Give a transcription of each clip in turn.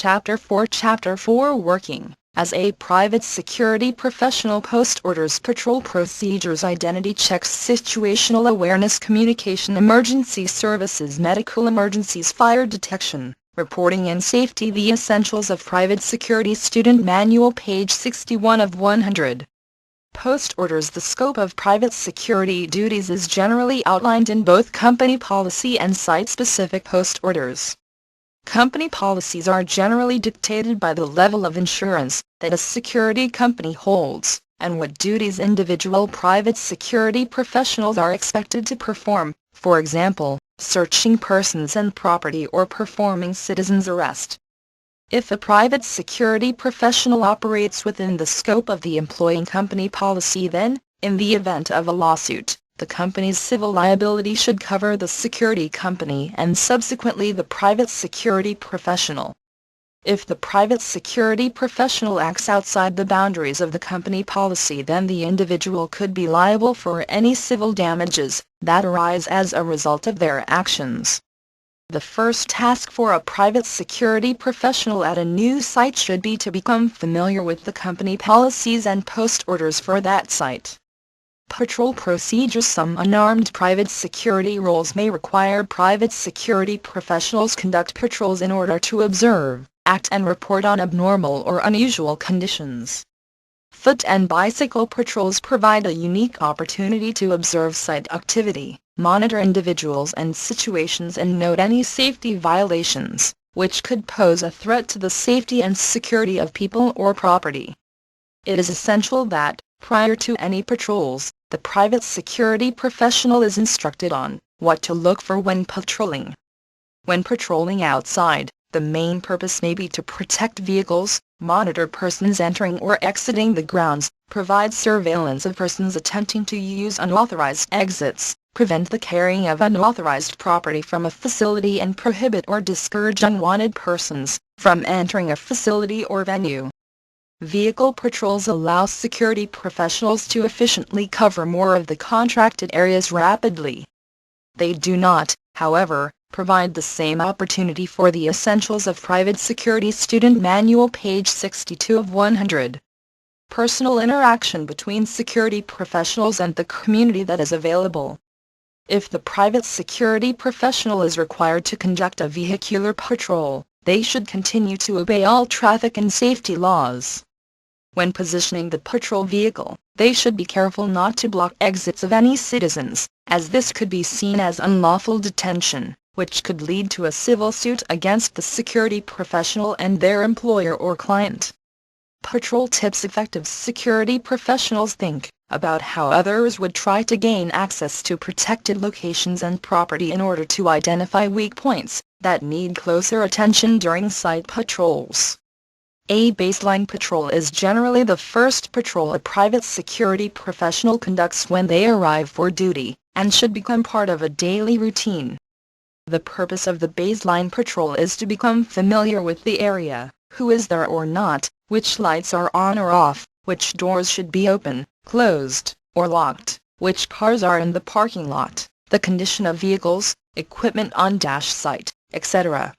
Chapter 4 Chapter 4 Working as a private security professional. Post orders, patrol procedures, identity checks, situational awareness, communication, emergency services, medical emergencies, fire detection, reporting and safety. The essentials of private security. Student manual, page 61 of 100. Post orders. The scope of private security duties is generally outlined in both company policy and site-specific post orders. Company policies are generally dictated by the level of insurance that a security company holds, and what duties individual private security professionals are expected to perform, for example, searching persons and property or performing citizens' arrest. If a private security professional operates within the scope of the employing company policy, then, in the event of a lawsuit, the company's civil liability should cover the security company and subsequently the private security professional. If the private security professional acts outside the boundaries of the company policy, then the individual could be liable for any civil damages that arise as a result of their actions. The first task for a private security professional at a new site should be to become familiar with the company policies and post orders for that site. Patrol procedures. Some unarmed private security roles may require private security professionals conduct patrols in order to observe, act and report on abnormal or unusual conditions. Foot and bicycle patrols provide a unique opportunity to observe site activity, monitor individuals and situations, and note any safety violations, which could pose a threat to the safety and security of people or property. It is essential that, prior to any patrols, the private security professional is instructed on what to look for when patrolling. When patrolling outside, the main purpose may be to protect vehicles, monitor persons entering or exiting the grounds, provide surveillance of persons attempting to use unauthorized exits, prevent the carrying of unauthorized property from a facility, and prohibit or discourage unwanted persons from entering a facility or venue. Vehicle patrols allow security professionals to efficiently cover more of the contracted areas rapidly. They do not, however, provide the same opportunity for the essentials of private security. Student manual, page 62 of 100. Personal interaction between security professionals and the community that is available. If the private security professional is required to conduct a vehicular patrol, they should continue to obey all traffic and safety laws. When positioning the patrol vehicle, they should be careful not to block exits of any citizens, as this could be seen as unlawful detention, which could lead to a civil suit against the security professional and their employer or client. Patrol tips. Effective security professionals think about how others would try to gain access to protected locations and property in order to identify weak points that need closer attention during site patrols. A baseline patrol is generally the first patrol a private security professional conducts when they arrive for duty, and should become part of a daily routine. The purpose of the baseline patrol is to become familiar with the area, who is there or not, which lights are on or off, which doors should be open, closed, or locked, which cars are in the parking lot, the condition of vehicles, equipment on site, etc.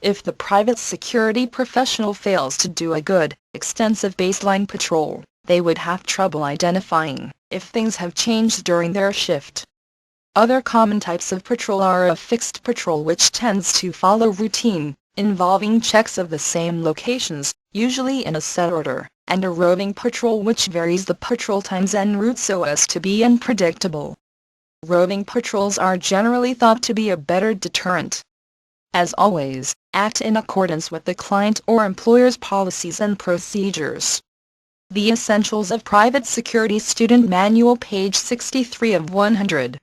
If the private security professional fails to do a good, extensive baseline patrol, they would have trouble identifying if things have changed during their shift. Other common types of patrol are a fixed patrol, which tends to follow routine, involving checks of the same locations, usually in a set order, and a roving patrol, which varies the patrol times and routes so as to be unpredictable. Roving patrols are generally thought to be a better deterrent. As always, act in accordance with the client or employer's policies and procedures. The essentials of private security. Student manual, page 63 of 100.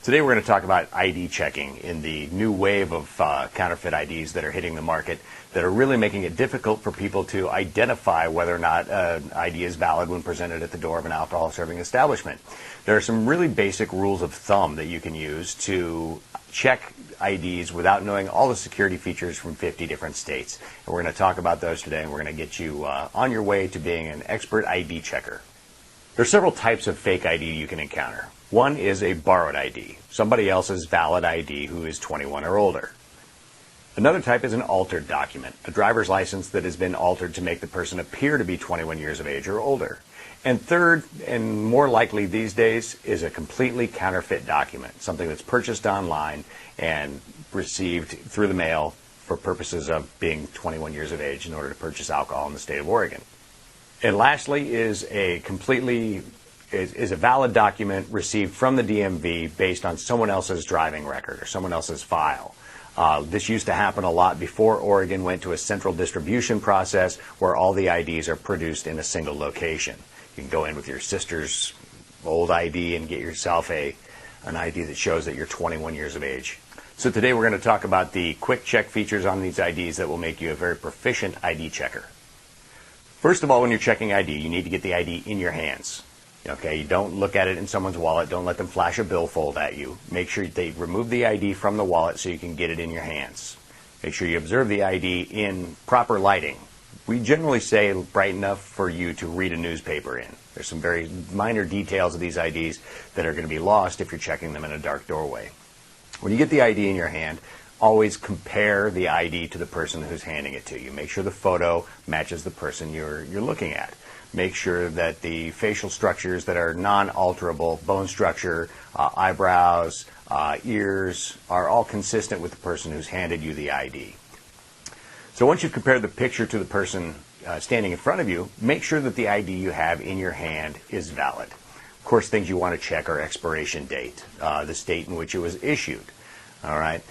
Today we're going to talk about ID checking in the new wave of counterfeit IDs that are hitting the market that are really making it difficult for people to identify whether or not an ID is valid when presented at the door of an alcohol serving establishment. There are some really basic rules of thumb that you can use to check IDs without knowing all the security features from 50 different states. And we're going to talk about those today, and we're going to get you on your way to being an expert ID checker. There are several types of fake ID you can encounter. One is a borrowed ID, somebody else's valid ID who is 21 or older. Another type is an altered document, a driver's license that has been altered to make the person appear to be 21 years of age or older. And third, and more likely these days, is a completely counterfeit document, something that's purchased online and received through the mail for purposes of being 21 years of age in order to purchase alcohol in the state of Oregon. And lastly is a valid document received from the DMV based on someone else's driving record or someone else's file. This used to happen a lot before Oregon went to a central distribution process where all the IDs are produced in a single location. You can go in with your sister's old ID and get yourself an ID that shows that you're 21 years of age. So today we're going to talk about the quick check features on these IDs that will make you a very proficient ID checker. First of all, when you're checking ID, you need to get the ID in your hands. Okay, you don't look at it in someone's wallet. Don't let them flash a billfold at you. Make sure they remove the ID from the wallet so you can get it in your hands. Make sure you observe the ID in proper lighting. We generally say bright enough for you to read a newspaper in. There's some very minor details of these IDs that are going to be lost if you're checking them in a dark doorway. When you get the ID in your hand, always compare the ID to the person who's handing it to you. Make sure the photo matches the person you're looking at. Make sure that the facial structures that are non-alterable, bone structure, eyebrows, ears, are all consistent with the person who's handed you the ID. So once you've compared the picture to the person standing in front of you, make sure that the ID you have in your hand is valid. Of course, things you want to check are expiration date, the state in which it was issued. All right.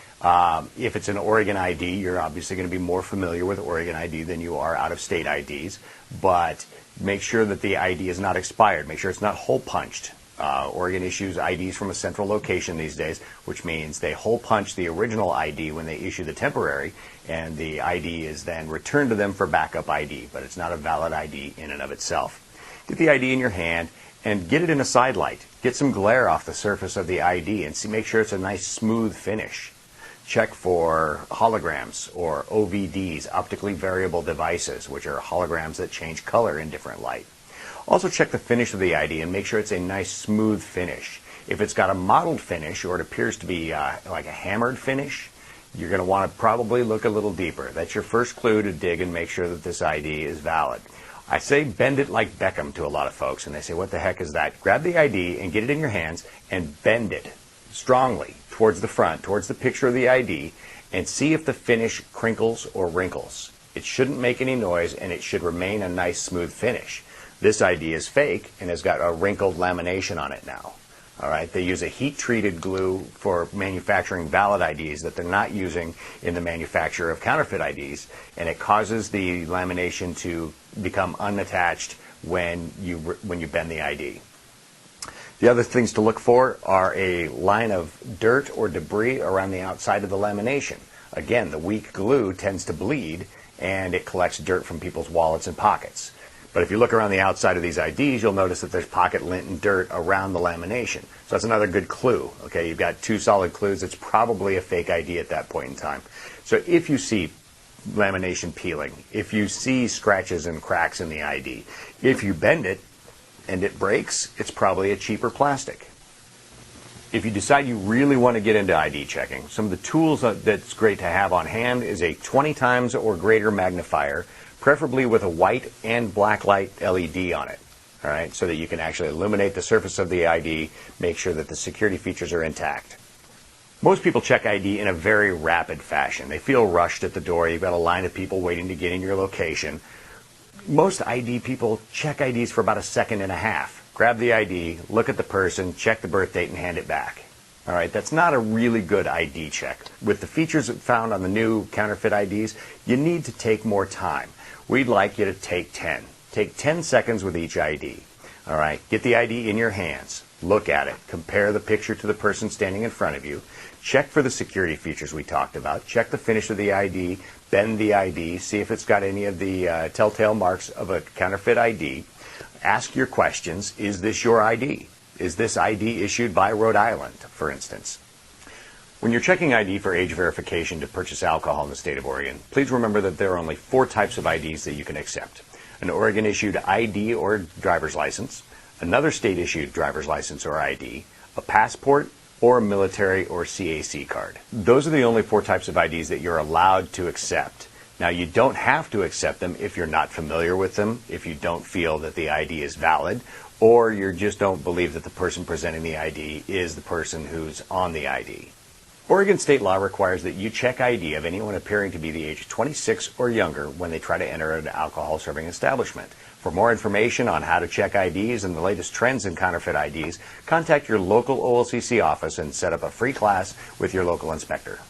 If it's an Oregon ID, you're obviously going to be more familiar with Oregon ID than you are out-of-state IDs, but make sure that the ID is not expired. Make sure it's not hole punched. Oregon issues IDs from a central location these days, which means they hole punch the original ID when they issue the temporary, and the ID is then returned to them for backup ID, but it's not a valid ID in and of itself. Get the ID in your hand and get it in a side light. Get some glare off the surface of the ID and make sure it's a nice smooth finish. Check for holograms or OVDs, optically variable devices, which are holograms that change color in different light. Also check the finish of the ID and make sure it's a nice smooth finish. If it's got a mottled finish or it appears to be like a hammered finish, you're going to want to probably look a little deeper. That's your first clue to dig and make sure that this ID is valid. I say bend it like Beckham to a lot of folks, and they say, what the heck is that? Grab the ID and get it in your hands and bend it strongly towards the front, towards the picture of the ID, and see if the finish crinkles or wrinkles. It shouldn't make any noise, and it should remain a nice smooth finish. This ID is fake and has got a wrinkled lamination on it now. All right, they use a heat-treated glue for manufacturing valid IDs that they're not using in the manufacture of counterfeit IDs, and it causes the lamination to become unattached when you bend the ID. The other things to look for are a line of dirt or debris around the outside of the lamination. Again, the weak glue tends to bleed, and it collects dirt from people's wallets and pockets. But if you look around the outside of these IDs, you'll notice that there's pocket lint and dirt around the lamination. So that's another good clue. Okay, you've got two solid clues. It's probably a fake ID at that point in time. So if you see lamination peeling, if you see scratches and cracks in the ID, if you bend it and it breaks, it's probably a cheaper plastic. If you decide you really want to get into ID checking, some of the tools that's great to have on hand is a 20 times or greater magnifier, preferably with a white and black light LED on it, all right, so that you can actually illuminate the surface of the ID, make sure that the security features are intact. Most people check ID in a very rapid fashion. They feel rushed at the door. You've got a line of people waiting to get in your location. Most ID people check IDs for about a second and a half. Grab the ID, look at the person, check the birth date, and hand it back. All right, that's not a really good ID check. With the features found on the new counterfeit IDs, you need to take more time. We'd like you to take 10. Take 10 seconds with each ID. All right, get the ID in your hands. Look at it. Compare the picture to the person standing in front of you. Check for the security features we talked about. Check the finish of the ID. Bend the ID. See if it's got any of the telltale marks of a counterfeit ID. Ask your questions. Is this your ID? Is this ID issued by Rhode Island, for instance? When you're checking ID for age verification to purchase alcohol in the state of Oregon, please remember that there are only 4 types of IDs that you can accept. An Oregon-issued ID or driver's license, another state-issued driver's license or ID, a passport, or a military or CAC card. Those are the only 4 types of IDs that you're allowed to accept. Now, you don't have to accept them if you're not familiar with them, if you don't feel that the ID is valid, or you just don't believe that the person presenting the ID is the person who's on the ID. Oregon state law requires that you check ID of anyone appearing to be the age of 26 or younger when they try to enter an alcohol serving establishment. For more information on how to check IDs and the latest trends in counterfeit IDs, contact your local OLCC office and set up a free class with your local inspector.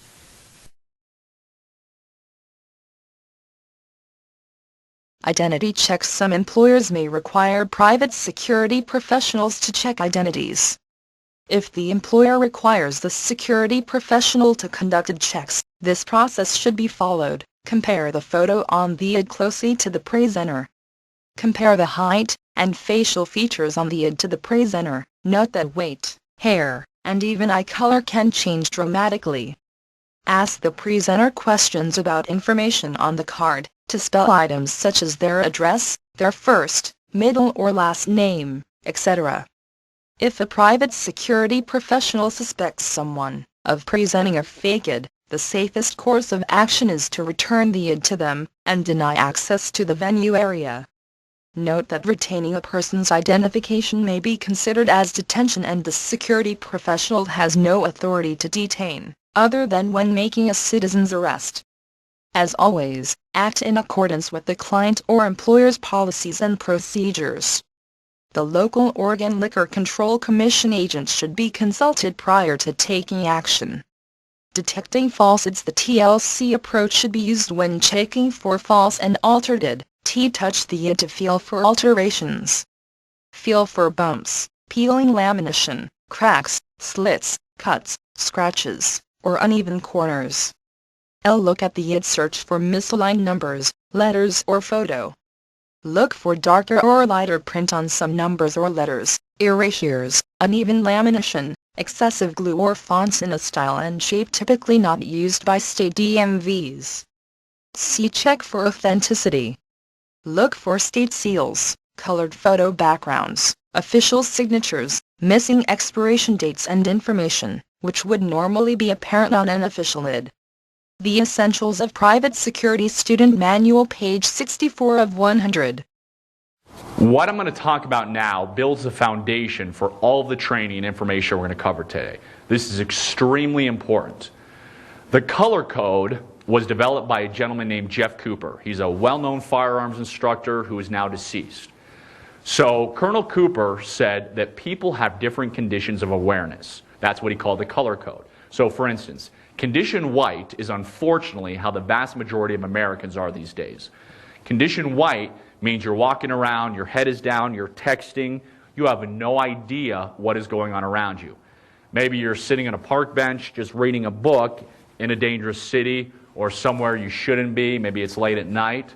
Identity checks. Some employers may require private security professionals to check identities. If the employer requires the security professional to conduct checks, this process should be followed. Compare the photo on the ID closely to the presenter. Compare the height and facial features on the ID to the presenter. Note that weight, hair, and even eye color can change dramatically. Ask the presenter questions about information on the card, to spell items such as their address, their first, middle or last name, etc. If a private security professional suspects someone of presenting a fake ID, the safest course of action is to return the ID to them and deny access to the venue area. Note that retaining a person's identification may be considered as detention, and the security professional has no authority to detain, other than when making a citizen's arrest. As always, act in accordance with the client or employer's policies and procedures. The local Oregon Liquor Control Commission agent should be consulted prior to taking action. Detecting false IDs. The TLC approach should be used when checking for false and altered ID. Touch the ID to feel for alterations. Feel for bumps, peeling lamination, cracks, slits, cuts, scratches, or uneven corners. Look at the ID. Search for misaligned numbers, letters or photo. Look for darker or lighter print on some numbers or letters, erasures, uneven lamination, excessive glue or fonts in a style and shape typically not used by state DMVs. Check for authenticity. Look for state seals, colored photo backgrounds, official signatures, missing expiration dates and information, which would normally be apparent on an official ID. The Essentials of Private Security Student Manual, page 64 of 100. What I'm going to talk about now builds the foundation for all of the training and information we're going to cover today. This is extremely important. The color code was developed by a gentleman named Jeff Cooper. He's a well-known firearms instructor who is now deceased. So Colonel Cooper said that people have different conditions of awareness. That's what he called the color code. So for instance, condition white is unfortunately how the vast majority of Americans are these days. Condition white means you're walking around, your head is down, you're texting, you have no idea what is going on around you. Maybe you're sitting on a park bench just reading a book in a dangerous city or somewhere you shouldn't be, maybe it's late at night.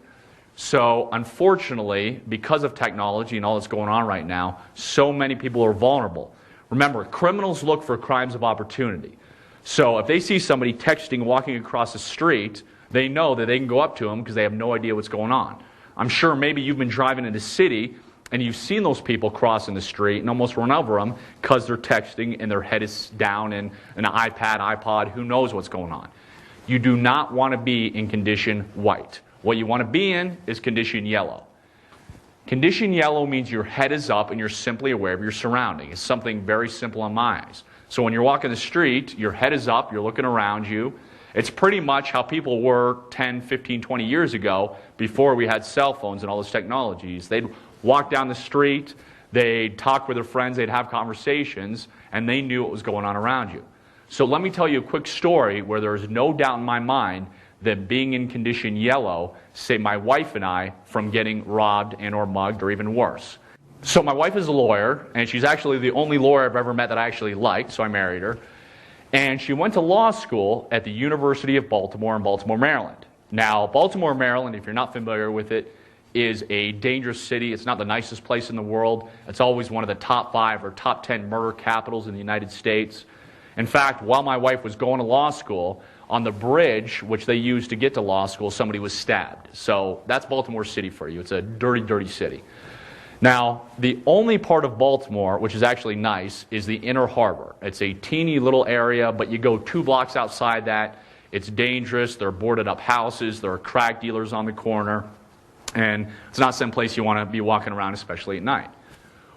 So unfortunately, because of technology and all that's going on right now, so many people are vulnerable. Remember, criminals look for crimes of opportunity. So if they see somebody texting, walking across the street, they know that they can go up to them because they have no idea what's going on. I'm sure maybe you've been driving in the city and you've seen those people crossing the street and almost run over them because they're texting and their head is down in an iPad, iPod, who knows what's going on. You do not want to be in condition white. What you want to be in is condition yellow. Condition yellow means your head is up and you're simply aware of your surroundings. It's something very simple in my eyes. So when you're walking the street, your head is up, you're looking around you. It's pretty much how people were 10, 15, 20 years ago before we had cell phones and all those technologies. They'd walk down the street, they'd talk with their friends, they'd have conversations, and they knew what was going on around you. So let me tell you a quick story where there's no doubt in my mind that being in condition yellow saved my wife and I from getting robbed and or mugged or even worse. So my wife is a lawyer, and she's actually the only lawyer I've ever met that I actually liked, so I married her. And she went to law school at the University of Baltimore in Baltimore, Maryland. Now, Baltimore, Maryland, if you're not familiar with it, is a dangerous city. It's not the nicest place in the world. It's always one of the top 5 or top 10 murder capitals in the United States. In fact, while my wife was going to law school, on the bridge, which they used to get to law school, somebody was stabbed. So that's Baltimore City for you. It's a dirty, dirty city. Now, the only part of Baltimore, which is actually nice, is the Inner Harbor. It's a teeny little area, but you go 2 blocks outside that, it's dangerous, there are boarded up houses, there are crack dealers on the corner, and it's not some place you want to be walking around, especially at night.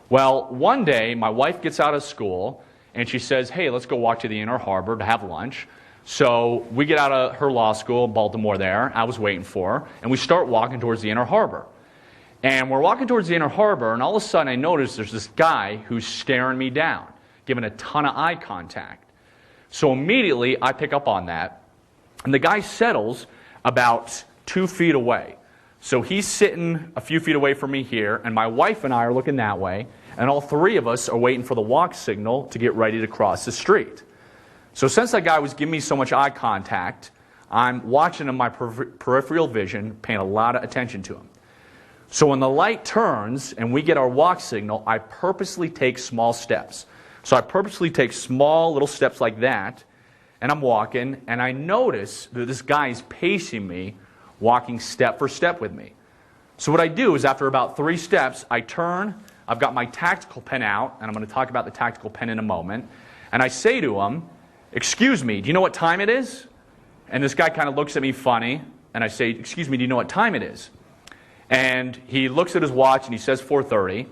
Well, one day, my wife gets out of school, and she says, hey, let's go walk to the Inner Harbor to have lunch. So we get out of her law school in Baltimore there, I was waiting for her, and we start walking towards the Inner Harbor. And we're walking towards the Inner Harbor, and all of a sudden I notice there's this guy who's staring me down, giving a ton of eye contact. So immediately I pick up on that, and the guy settles about 2 feet away. So he's sitting a few feet away from me here, and my wife and I are looking that way, and all 3 of us are waiting for the walk signal to get ready to cross the street. So since that guy was giving me so much eye contact, I'm watching in my peripheral vision, paying a lot of attention to him. So when the light turns and we get our walk signal, I purposely take small steps. So I purposely take small little steps like that, and I'm walking, and I notice that this guy is pacing me, walking step for step with me. So what I do is after about 3 steps, I turn, I've got my tactical pen out, and I'm going to talk about the tactical pen in a moment, and I say to him, excuse me, do you know what time it is? And this guy kind of looks at me funny, and I say, excuse me, do you know what time it is? And he looks at his watch and he says 4:30,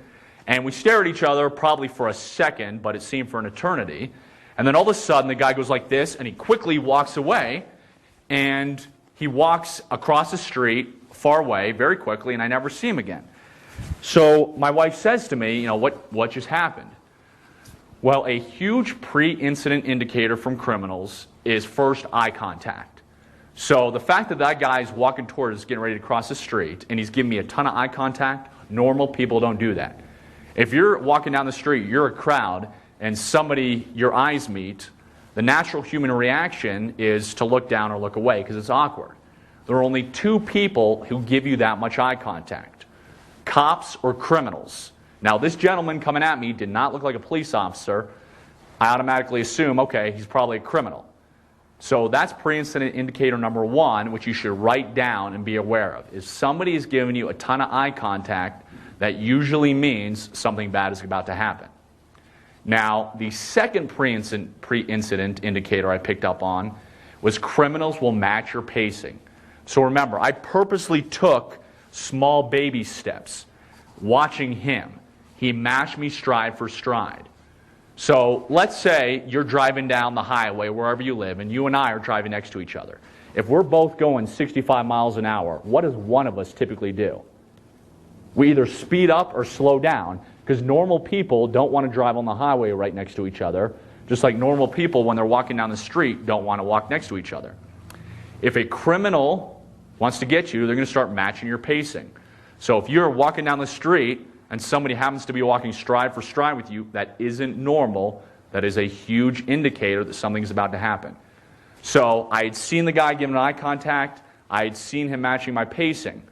and we stare at each other probably for a second, but it seemed for an eternity. And then all of a sudden the guy goes like this, and he quickly walks away, and he walks across the street far away very quickly, and I never see him again. So my wife says to me, you know, what just happened? Well, a huge pre-incident indicator from criminals is first eye contact. So the fact that that guy's walking towards us, getting ready to cross the street, and he's giving me a ton of eye contact, normal people don't do that. If you're walking down the street, you're a crowd, and somebody, your eyes meet, the natural human reaction is to look down or look away because it's awkward. There are only 2 people who give you that much eye contact: cops or criminals. Now, this gentleman coming at me did not look like a police officer. I automatically assume, okay, he's probably a criminal. So that's pre-incident indicator number 1, which you should write down and be aware of. If somebody is giving you a ton of eye contact, that usually means something bad is about to happen. Now, the second pre-incident indicator I picked up on was criminals will match your pacing. So remember, I purposely took small baby steps, watching him. He matched me stride for stride. So let's say you're driving down the highway wherever you live, and you and I are driving next to each other. If we're both going 65 miles an hour, what does one of us typically do? We either speed up or slow down, because normal people don't want to drive on the highway right next to each other, just like normal people, when they're walking down the street, don't want to walk next to each other. If a criminal wants to get you, they're going to start matching your pacing. So if you're walking down the street and somebody happens to be walking stride for stride with you, that isn't normal. That is a huge indicator that something's about to happen. So I had seen the guy giving eye contact. I had seen him matching my pacing.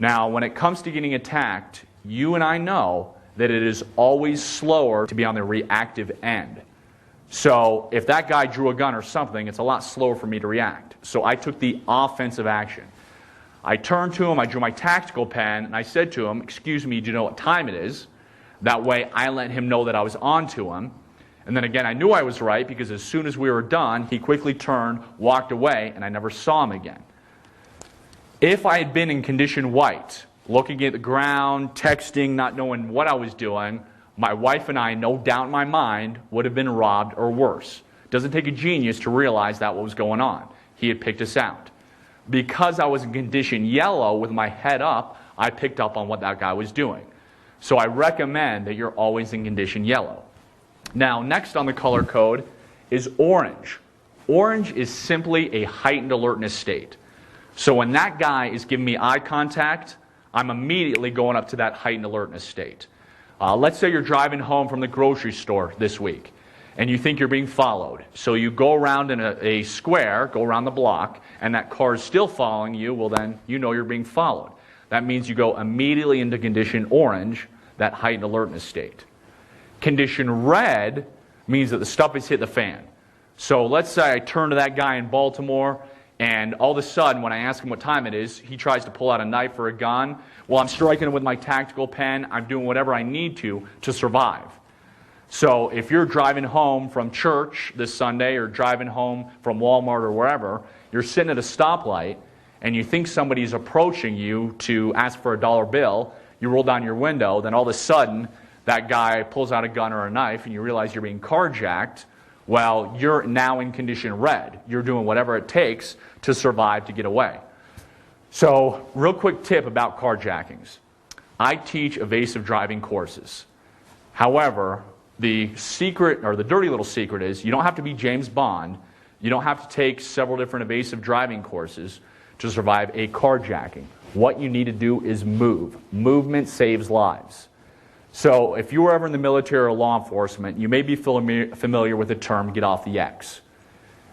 Now, when it comes to getting attacked, you and I know that it is always slower to be on the reactive end. So if that guy drew a gun or something, it's a lot slower for me to react. So I took the offensive action. I turned to him, I drew my tactical pen, and I said to him, excuse me, do you know what time it is? That way I let him know that I was on to him. And then again, I knew I was right, because as soon as we were done, he quickly turned, walked away, and I never saw him again. If I had been in condition white, looking at the ground, texting, not knowing what I was doing, my wife and I, no doubt in my mind, would have been robbed or worse. It doesn't take a genius to realize that what was going on. He had picked us out. Because I was in condition yellow with my head up, I picked up on what that guy was doing. So I recommend that you're always in condition yellow. Now, next on the color code is orange. Orange is simply a heightened alertness state. So when that guy is giving me eye contact, I'm immediately going up to that heightened alertness state. Let's say you're driving home from the grocery store this week, and you think you're being followed. So you go around in a square, go around the block, and that car is still following you, well then you know you're being followed. That means you go immediately into condition orange, that heightened alertness state. Condition red means that the stuff has hit the fan. So let's say I turn to that guy in Baltimore, And all of a sudden, when I ask him what time it is, he tries to pull out a knife or a gun. Well, I'm striking him with my tactical pen. I'm doing whatever I need to survive. So if you're driving home from church this Sunday or driving home from Walmart or wherever, you're sitting at a stoplight and you think somebody's approaching you to ask for a dollar bill, you roll down your window, then all of a sudden that guy pulls out a gun or a knife and you realize you're being carjacked. Well, you're now in condition red. You're doing whatever it takes to survive, to get away. So, real quick tip about carjackings. I teach evasive driving courses. However, the secret, or the dirty little secret is, you don't have to be James Bond. You don't have to take several different evasive driving courses to survive a carjacking. What you need to do is move. Movement saves lives. So if you were ever in the military or law enforcement, you may be familiar with the term get off the X.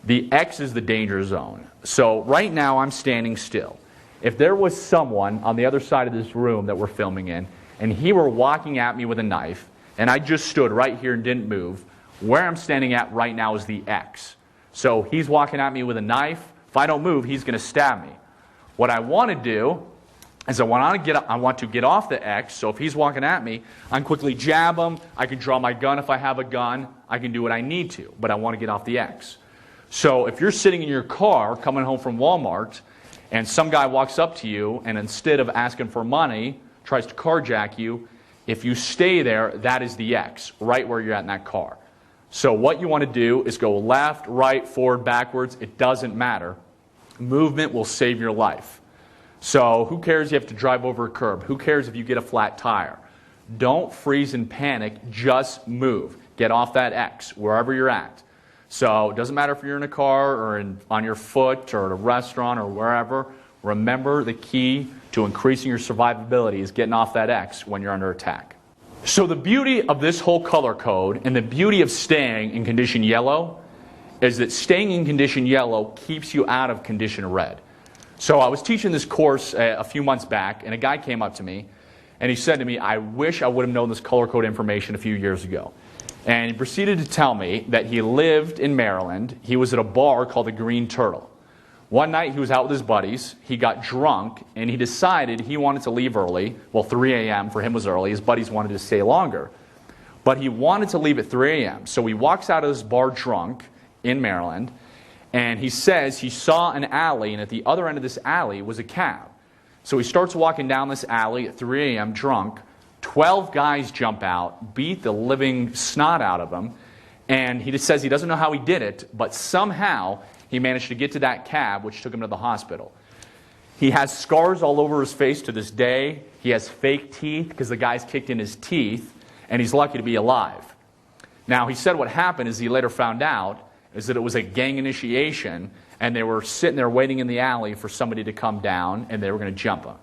The X is the danger zone. So right now I'm standing still. If there was someone on the other side of this room that we're filming in, and he were walking at me with a knife, and I just stood right here and didn't move, where I'm standing at right now is the X. So he's walking at me with a knife. If I don't move, he's going to stab me. What I want to do is I want to get off the X, so if he's walking at me, I can quickly jab him, I can draw my gun if I have a gun, I can do what I need to, but I want to get off the X. So if you're sitting in your car coming home from Walmart, and some guy walks up to you, and instead of asking for money, tries to carjack you, if you stay there, that is the X, right where you're at in that car. So what you want to do is go left, right, forward, backwards, it doesn't matter. Movement will save your life. So who cares if you have to drive over a curb? Who cares if you get a flat tire? Don't freeze and panic, just move. Get off that X, wherever you're at. So it doesn't matter if you're in a car or on your foot or at a restaurant or wherever. Remember, the key to increasing your survivability is getting off that X when you're under attack. So the beauty of this whole color code and the beauty of staying in condition yellow is that staying in condition yellow keeps you out of condition red. So I was teaching this course a few months back, and a guy came up to me, and he said to me, I wish I would have known this color code information a few years ago. And he proceeded to tell me that he lived in Maryland. He was at a bar called the Green Turtle. One night he was out with his buddies, he got drunk, and he decided he wanted to leave early. Well, 3 a.m. for him was early. His buddies wanted to stay longer. But he wanted to leave at 3 a.m. So he walks out of this bar drunk in Maryland, and he says he saw an alley, and at the other end of this alley was a cab. So he starts walking down this alley at 3 a.m. drunk. 12 guys jump out, beat the living snot out of him, and he just says he doesn't know how he did it, but somehow he managed to get to that cab, which took him to the hospital. He has scars all over his face to this day. He has fake teeth because the guys kicked in his teeth, and he's lucky to be alive. Now, he said what happened is he later found out is that it was a gang initiation, and they were sitting there waiting in the alley for somebody to come down, and they were going to jump him.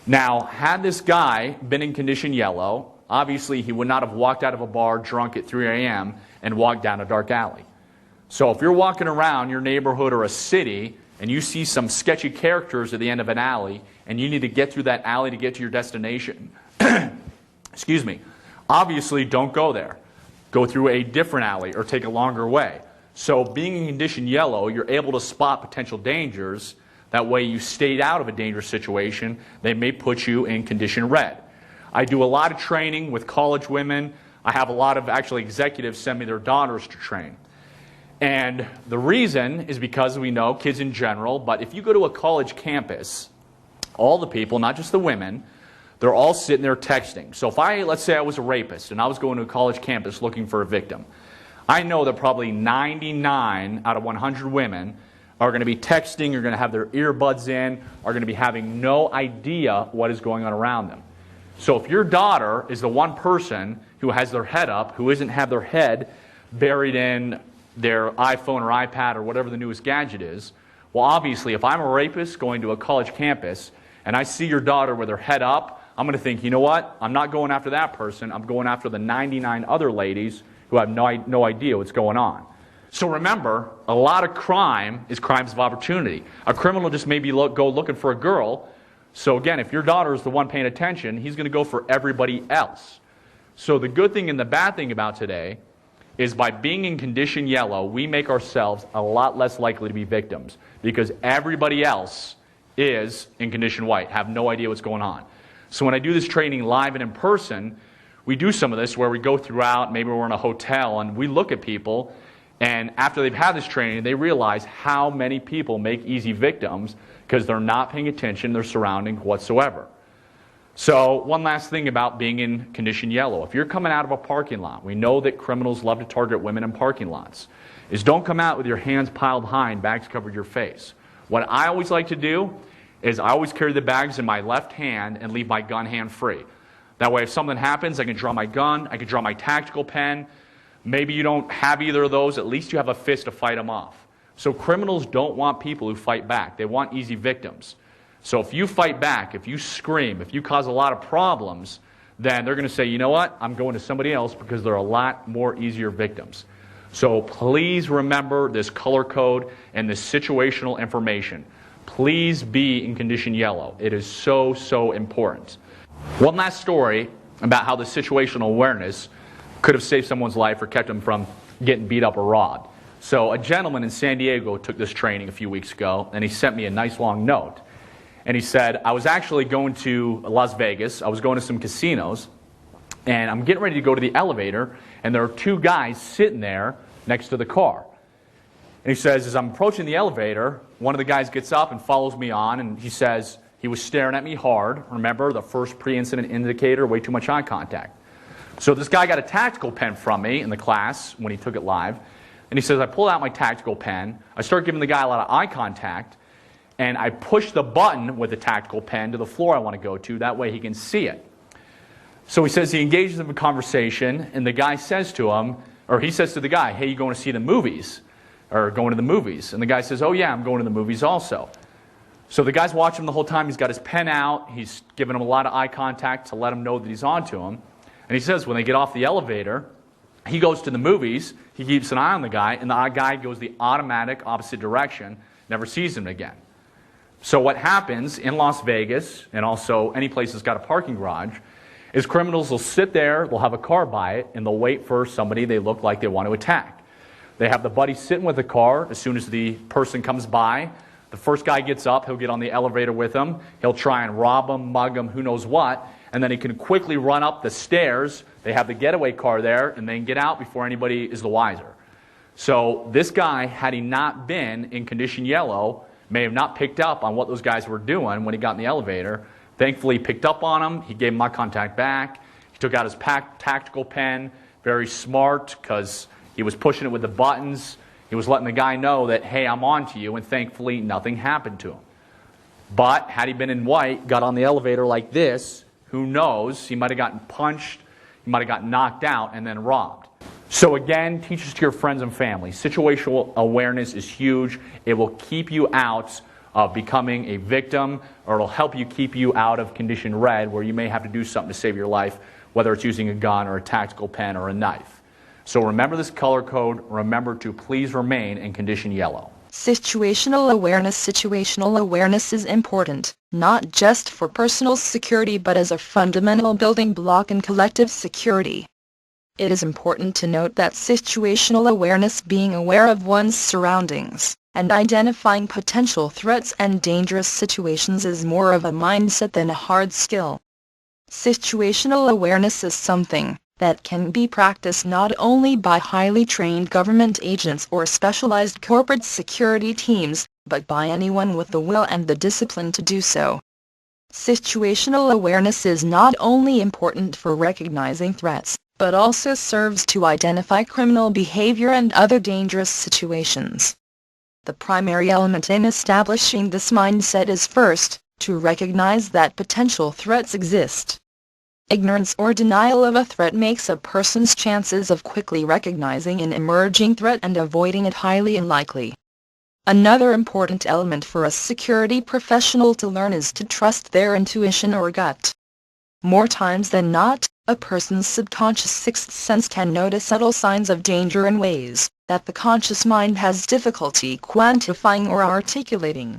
Now, had this guy been in condition yellow, obviously he would not have walked out of a bar drunk at 3 a.m. and walked down a dark alley. So if you're walking around your neighborhood or a city, and you see some sketchy characters at the end of an alley, and you need to get through that alley to get to your destination, excuse me, obviously don't go there. Go through a different alley or take a longer way. So being in condition yellow, you're able to spot potential dangers. That way you stayed out of a dangerous situation. They may put you in condition red. I do a lot of training with college women. I have a lot of actually executives send me their daughters to train. And the reason is because we know kids in general, but if you go to a college campus, all the people, not just the women, they're all sitting there texting. So if let's say I was a rapist and I was going to a college campus looking for a victim, I know that probably 99 out of 100 women are going to be texting, are going to have their earbuds in, are going to be having no idea what is going on around them. So if your daughter is the one person who has their head up, who doesn't have their head buried in their iPhone or iPad or whatever the newest gadget is, well, obviously, if I'm a rapist going to a college campus and I see your daughter with her head up, I'm going to think, you know what? I'm not going after that person. I'm going after the 99 other ladies who have no idea what's going on. So remember, a lot of crime is crimes of opportunity. A criminal just maybe go looking for a girl. So again, if your daughter is the one paying attention, he's going to go for everybody else. So the good thing and the bad thing about today is by being in condition yellow, we make ourselves a lot less likely to be victims because everybody else is in condition white, have no idea what's going on. So when I do this training live and in person, we do some of this where we go throughout, maybe we're in a hotel, and we look at people, and after they've had this training, they realize how many people make easy victims because they're not paying attention to their surroundings whatsoever. So one last thing about being in condition yellow. If you're coming out of a parking lot, we know that criminals love to target women in parking lots, is don't come out with your hands piled high and bags covered your face. What I always like to do is I always carry the bags in my left hand and leave my gun hand free. That way if something happens, I can draw my gun, I can draw my tactical pen. Maybe you don't have either of those, at least you have a fist to fight them off. So criminals don't want people who fight back. They want easy victims. So if you fight back, if you scream, if you cause a lot of problems, then they're going to say, you know what, I'm going to somebody else because they're a lot more easier victims. So please remember this color code and this situational information. Please be in condition yellow. It is so, so important. One last story about how the situational awareness could have saved someone's life or kept them from getting beat up or robbed. So a gentleman in San Diego took this training a few weeks ago, and he sent me a nice long note. And he said, I was actually going to Las Vegas, I was going to some casinos, and I'm getting ready to go to the elevator, and there are two guys sitting there next to the car. And he says, as I'm approaching the elevator, one of the guys gets up and follows me on, and he says, he was staring at me hard. Remember, the first pre-incident indicator, way too much eye contact. So this guy got a tactical pen from me in the class when he took it live, and he says, I pulled out my tactical pen, I start giving the guy a lot of eye contact, and I push the button with the tactical pen to the floor I want to go to. That way he can see it. So he says he engages in a conversation, and the guy says to him, or he says to the guy, hey, you going to see the movies? Or going to the movies? And the guy says, oh yeah, I'm going to the movies also. So the guy's watching him the whole time. He's got his pen out. He's giving him a lot of eye contact to let him know that he's on to him. And he says when they get off the elevator, he goes to the movies. He keeps an eye on the guy, and the guy goes the automatic opposite direction, never sees him again. So what happens in Las Vegas, and also any place that's got a parking garage, is criminals will sit there, they'll have a car by it, and they'll wait for somebody they look like they want to attack. They have the buddy sitting with the car. As soon as the person comes by, the first guy gets up, he'll get on the elevator with him, he'll try and rob him, mug him, who knows what, and then he can quickly run up the stairs. They have the getaway car there, and they can get out before anybody is the wiser. So this guy, had he not been in condition yellow, may have not picked up on what those guys were doing when he got in the elevator. Thankfully, he picked up on him. He gave him my contact back. He took out his tactical pen. Very smart, because he was pushing it with the buttons. He was letting the guy know that, hey, I'm on to you, and thankfully, nothing happened to him. But had he been in white, got on the elevator like this, who knows? He might have gotten punched, he might have gotten knocked out, and then robbed. So again, teach this to your friends and family. Situational awareness is huge. It will keep you out of becoming a victim, or it'll help you keep you out of condition red, where you may have to do something to save your life, whether it's using a gun or a tactical pen or a knife. So remember this color code. Remember to please remain in condition yellow. Situational awareness is important, not just for personal security but as a fundamental building block in collective security. It is important to note that situational awareness, being aware of one's surroundings, and identifying potential threats and dangerous situations, is more of a mindset than a hard skill. Situational awareness is something that can be practiced not only by highly trained government agents or specialized corporate security teams, but by anyone with the will and the discipline to do so. Situational awareness is not only important for recognizing threats, but also serves to identify criminal behavior and other dangerous situations. The primary element in establishing this mindset is first, to recognize that potential threats exist. Ignorance or denial of a threat makes a person's chances of quickly recognizing an emerging threat and avoiding it highly unlikely. Another important element for a security professional to learn is to trust their intuition or gut. More times than not, a person's subconscious sixth sense can notice subtle signs of danger in ways that the conscious mind has difficulty quantifying or articulating.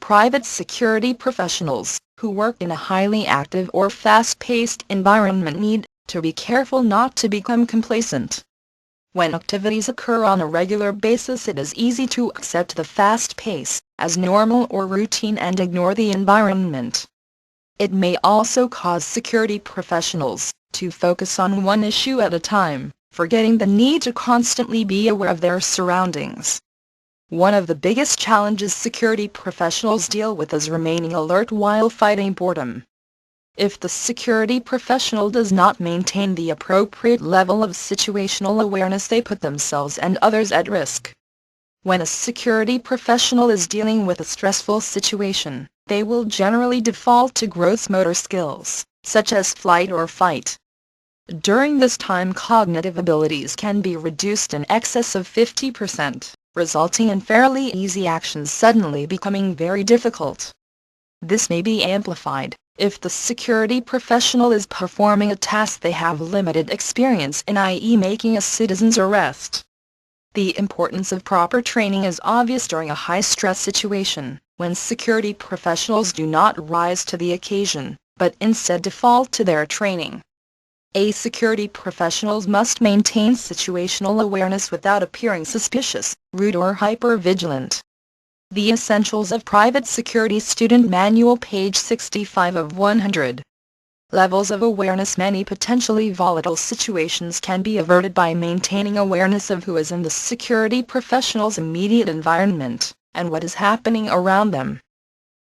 Private security professionals, who work in a highly active or fast-paced environment, need to be careful not to become complacent. When activities occur on a regular basis, it is easy to accept the fast pace as normal or routine and ignore the environment. It may also cause security professionals to focus on one issue at a time, forgetting the need to constantly be aware of their surroundings. One of the biggest challenges security professionals deal with is remaining alert while fighting boredom. If the security professional does not maintain the appropriate level of situational awareness, they put themselves and others at risk. When a security professional is dealing with a stressful situation, they will generally default to gross motor skills, such as flight or fight. During this time, cognitive abilities can be reduced in excess of 50%, resulting in fairly easy actions suddenly becoming very difficult. This may be amplified if the security professional is performing a task they have limited experience in, i.e. making a citizen's arrest. The importance of proper training is obvious during a high-stress situation, when security professionals do not rise to the occasion, but instead default to their training. Security professionals must maintain situational awareness without appearing suspicious, rude or hyper-vigilant. The Essentials of Private Security Student Manual, page 65 of 100. Levels of awareness. Many potentially volatile situations can be averted by maintaining awareness of who is in the security professional's immediate environment, and what is happening around them.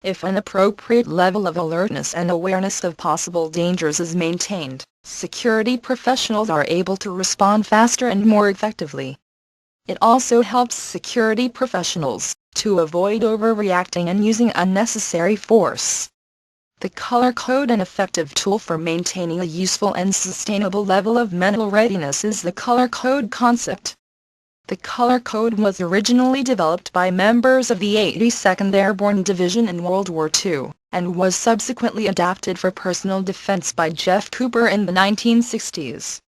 If an appropriate level of alertness and awareness of possible dangers is maintained, security professionals are able to respond faster and more effectively. It also helps security professionals to avoid overreacting and using unnecessary force. The color code, an effective tool for maintaining a useful and sustainable level of mental readiness, is the color code concept. The color code was originally developed by members of the 82nd Airborne Division in World War II, and was subsequently adapted for personal defense by Jeff Cooper in the 1960s.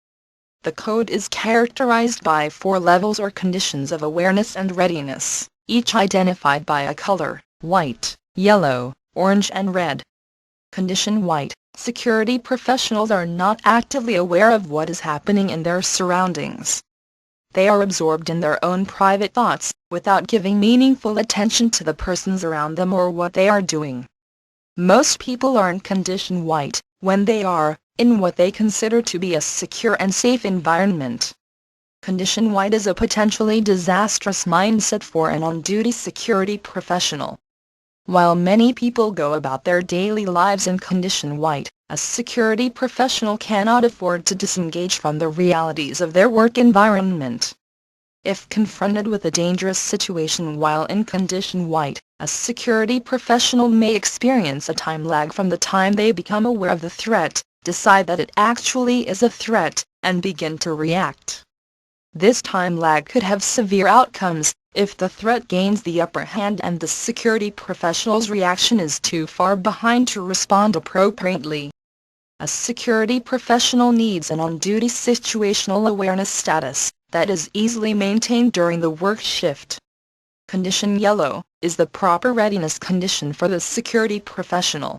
The code is characterized by 4 levels or conditions of awareness and readiness, each identified by a color: white, yellow, orange and red. Condition white: security professionals are not actively aware of what is happening in their surroundings. They are absorbed in their own private thoughts, without giving meaningful attention to the persons around them or what they are doing. Most people are in condition white when they are in what they consider to be a secure and safe environment. Condition white is a potentially disastrous mindset for an on-duty security professional. While many people go about their daily lives in condition white, a security professional cannot afford to disengage from the realities of their work environment. If confronted with a dangerous situation while in condition white, a security professional may experience a time lag from the time they become aware of the threat, decide that it actually is a threat, and begin to react. This time lag could have severe outcomes if the threat gains the upper hand and the security professional's reaction is too far behind to respond appropriately. A security professional needs an on-duty situational awareness status that is easily maintained during the work shift. Condition yellow is the proper readiness condition for the security professional.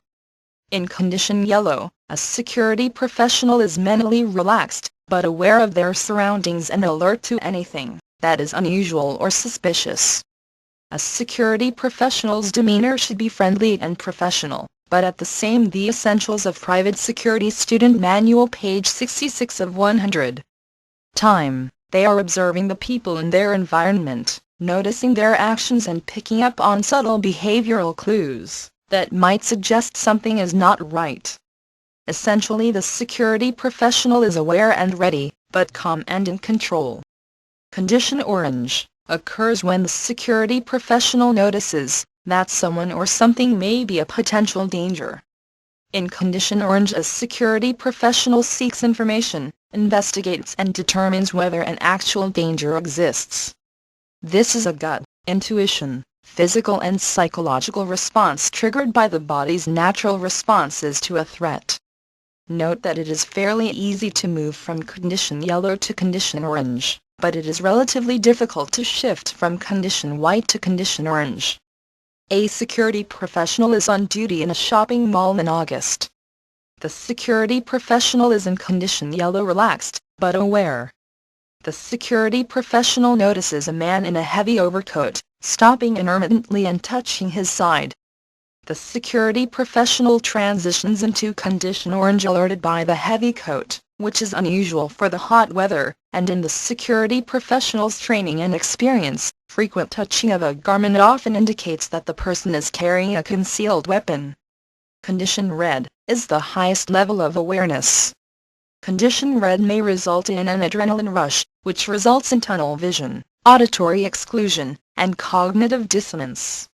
In condition yellow, a security professional is mentally relaxed, but aware of their surroundings and alert to anything that is unusual or suspicious. A security professional's demeanor should be friendly and professional, but at the same. The Essentials of Private Security Student Manual, page 66 of 100. Time: they are observing the people in their environment, noticing their actions and picking up on subtle behavioral clues that might suggest something is not right. Essentially, the security professional is aware and ready, but calm and in control. Condition orange occurs when the security professional notices that someone or something may be a potential danger. In condition orange, a security professional seeks information, investigates and determines whether an actual danger exists. This is a gut, intuition, physical and psychological response triggered by the body's natural responses to a threat. Note that it is fairly easy to move from condition yellow to condition orange, but it is relatively difficult to shift from condition white to condition orange. A security professional is on duty in a shopping mall in August. The security professional is in condition yellow, relaxed, but aware. The security professional notices a man in a heavy overcoat, stopping intermittently and touching his side. The security professional transitions into condition orange alerted by the heavy coat, which is unusual for the hot weather, and in the security professional's training and experience, frequent touching of a garment often indicates that the person is carrying a concealed weapon. Condition red is the highest level of awareness. Condition red may result in an adrenaline rush, which results in tunnel vision, auditory exclusion, and cognitive dissonance.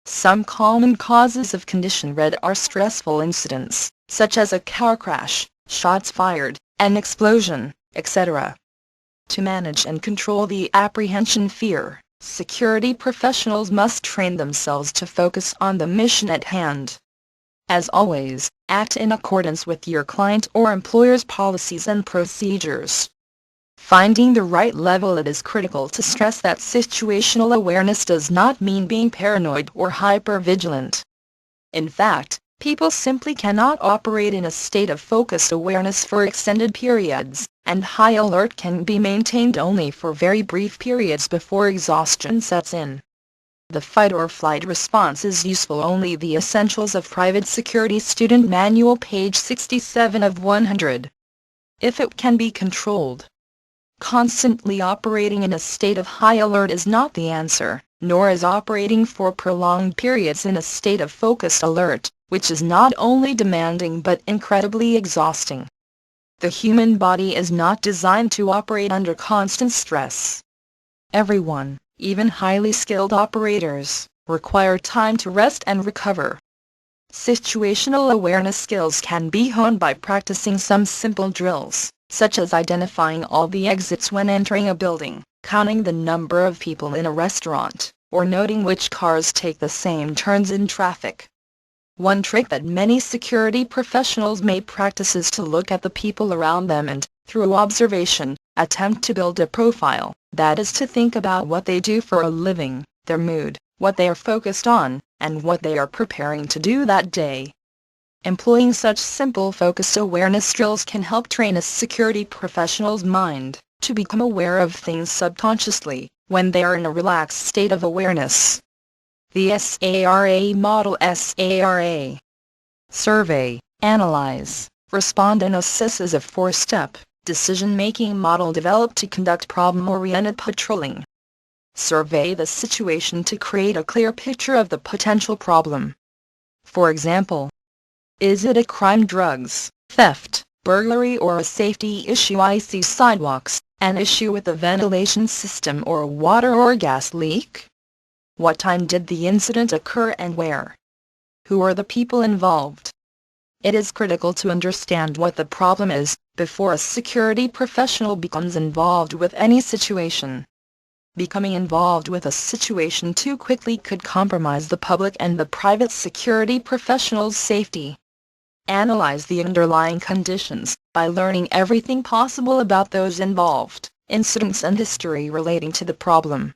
Some common causes of condition red are stressful incidents, such as a car crash, shots fired, an explosion, etc. To manage and control the apprehension fear, security professionals must train themselves to focus on the mission at hand. As always, act in accordance with your client or employer's policies and procedures. Finding the right level. It is critical to stress that situational awareness does not mean being paranoid or hypervigilant. In fact, people simply cannot operate in a state of focused awareness for extended periods, and high alert can be maintained only for very brief periods before exhaustion sets in. The fight or flight response is useful only. The Essentials of Private Security Student Manual, page 67 of 100. If it can be controlled. Constantly operating in a state of high alert is not the answer, nor is operating for prolonged periods in a state of focused alert, which is not only demanding but incredibly exhausting. The human body is not designed to operate under constant stress. Everyone, even highly skilled operators, require time to rest and recover. Situational awareness skills can be honed by practicing some simple drills, such as identifying all the exits when entering a building, counting the number of people in a restaurant, or noting which cars take the same turns in traffic. One trick that many security professionals may practice is to look at the people around them and, through observation, attempt to build a profile, that is to think about what they do for a living, their mood, what they are focused on, and what they are preparing to do that day. Employing such simple focused awareness drills can help train a security professional's mind to become aware of things subconsciously when they are in a relaxed state of awareness. The SARA model. SARA. Survey, Analyze, Respond and Assess is a four-step, decision-making model developed to conduct problem-oriented patrolling. Survey the situation to create a clear picture of the potential problem. For example, is it a crime, drugs, theft, burglary, or a safety issue? I see sidewalks, an issue with the ventilation system, or a water or gas leak. What time did the incident occur and where? Who are the people involved? It is critical to understand what the problem is before a security professional becomes involved with any situation. Becoming involved with a situation too quickly could compromise the public and the private security professional's safety. Analyze the underlying conditions by learning everything possible about those involved, incidents and history relating to the problem.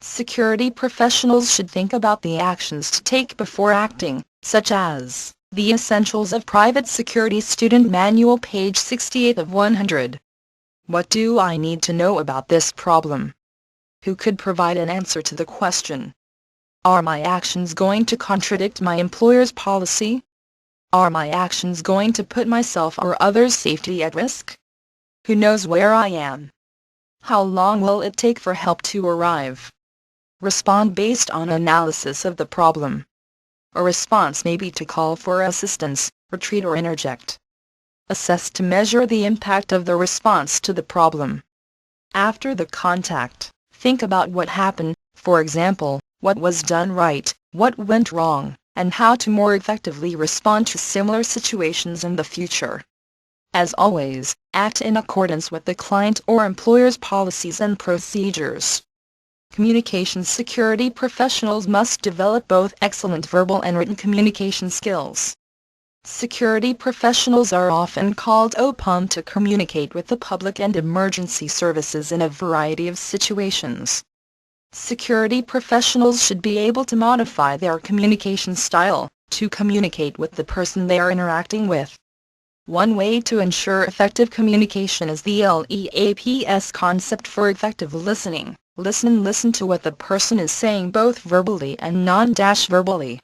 Security professionals should think about the actions to take before acting, such as the Essentials of Private Security Student Manual, page 68 of 100. What do I need to know about this problem? Who could provide an answer to the question? Are my actions going to contradict my employer's policy? Are my actions going to put myself or others' safety at risk? Who knows where I am? How long will it take for help to arrive? Respond based on analysis of the problem. A response may be to call for assistance, retreat, or interject. Assess to measure the impact of the response to the problem. After the contact, think about what happened, for example, what was done right, what went wrong, and how to more effectively respond to similar situations in the future. As always, act in accordance with the client or employer's policies and procedures. Communications security professionals must develop both excellent verbal and written communication skills. Security professionals are often called upon to communicate with the public and emergency services in a variety of situations. Security professionals should be able to modify their communication style to communicate with the person they are interacting with. One way to ensure effective communication is the LEAPS concept for effective listening. Listen to what the person is saying both verbally and non-verbally.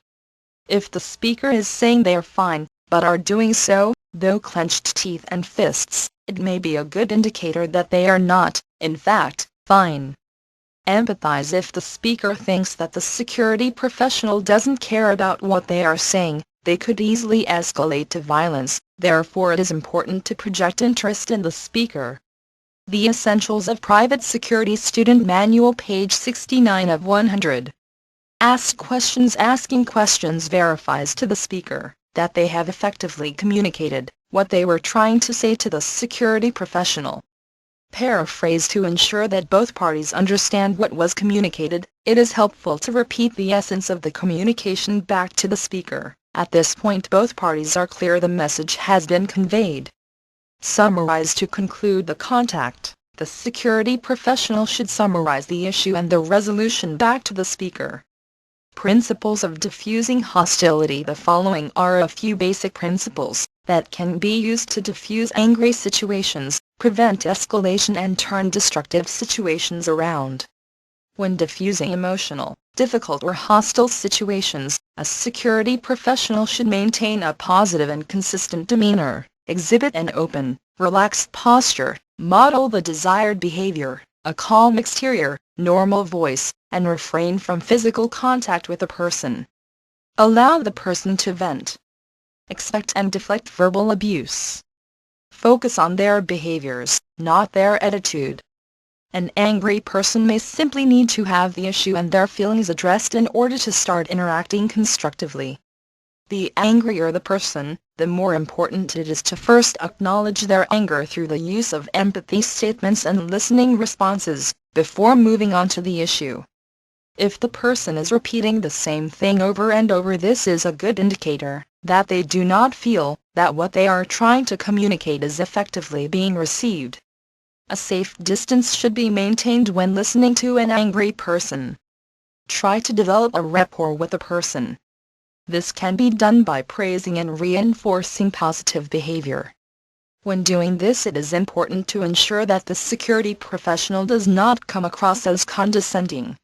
If the speaker is saying they are fine, but are doing so, though clenched teeth and fists, it may be a good indicator that they are not, in fact, fine. Empathize if the speaker thinks that the security professional doesn't care about what they are saying. They could easily escalate to violence, therefore it is important to project interest in the speaker. The Essentials of Private Security Student Manual, page 69 of 100. Ask questions. Asking questions verifies to the speaker that they have effectively communicated what they were trying to say to the security professional. Paraphrase. To ensure that both parties understand what was communicated, it is helpful to repeat the essence of the communication back to the speaker. At this point both parties are clear the message has been conveyed. Summarize. To conclude the contact, the security professional should summarize the issue and the resolution back to the speaker. Principles of diffusing hostility. The following are a few basic principles that can be used to diffuse angry situations, prevent escalation and turn destructive situations around. When diffusing emotional, difficult or hostile situations, a security professional should maintain a positive and consistent demeanor, exhibit an open, relaxed posture, model the desired behavior, a calm exterior, normal voice, and refrain from physical contact with the person. Allow the person to vent. Expect and deflect verbal abuse. Focus on their behaviors, not their attitude. An angry person may simply need to have the issue and their feelings addressed in order to start interacting constructively. The angrier the person, the more important it is to first acknowledge their anger through the use of empathy statements and listening responses, before moving on to the issue. If the person is repeating the same thing over and over, this is a good indicator that they do not feel that what they are trying to communicate is effectively being received. A safe distance should be maintained when listening to an angry person. Try to develop a rapport with the person. This can be done by praising and reinforcing positive behavior. When doing this, it is important to ensure that the security professional does not come across as condescending.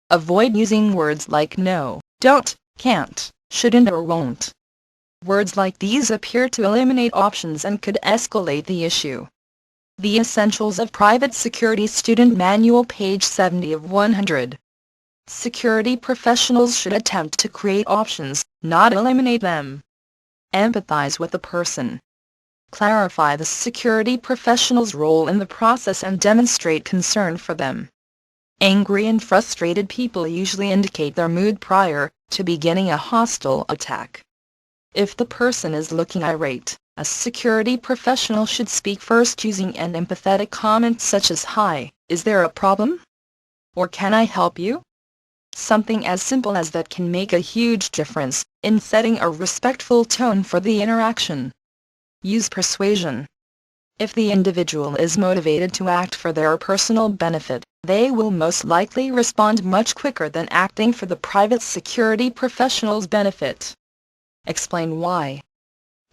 Avoid using words like no, don't, can't, shouldn't or won't. Words like these appear to eliminate options and could escalate the issue. The Essentials of Private Security Student Manual, page 70 of 100. Security professionals should attempt to create options, not eliminate them. Empathize with the person. Clarify the security professional's role in the process and demonstrate concern for them. Angry and frustrated people usually indicate their mood prior to beginning a hostile attack. If the person is looking irate, a security professional should speak first using an empathetic comment such as, "Hi, is there a problem?" or "Can I help you?" Something as simple as that can make a huge difference in setting a respectful tone for the interaction. Use persuasion. If the individual is motivated to act for their personal benefit, they will most likely respond much quicker than acting for the private security professional's benefit. Explain why.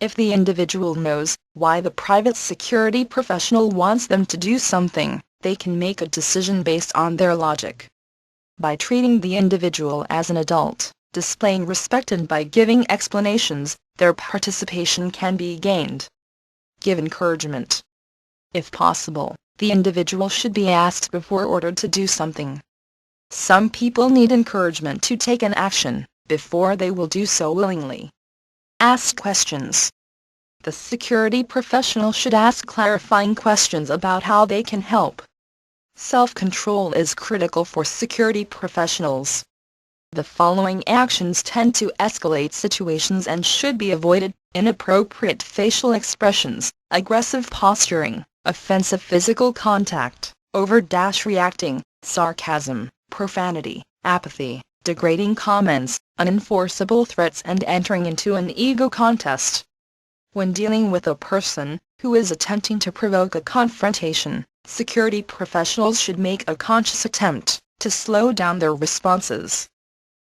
If the individual knows why the private security professional wants them to do something, they can make a decision based on their logic. By treating the individual as an adult, displaying respect and by giving explanations, their participation can be gained. Give encouragement. If possible, the individual should be asked before ordered to do something. Some people need encouragement to take an action before they will do so willingly. Ask questions. The security professional should ask clarifying questions about how they can help. Self-control is critical for security professionals. The following actions tend to escalate situations and should be avoided: inappropriate facial expressions, aggressive posturing, offensive physical contact, over-reacting, sarcasm, profanity, apathy, degrading comments, unenforceable threats, and entering into an ego contest. When dealing with a person who is attempting to provoke a confrontation, security professionals should make a conscious attempt to slow down their responses.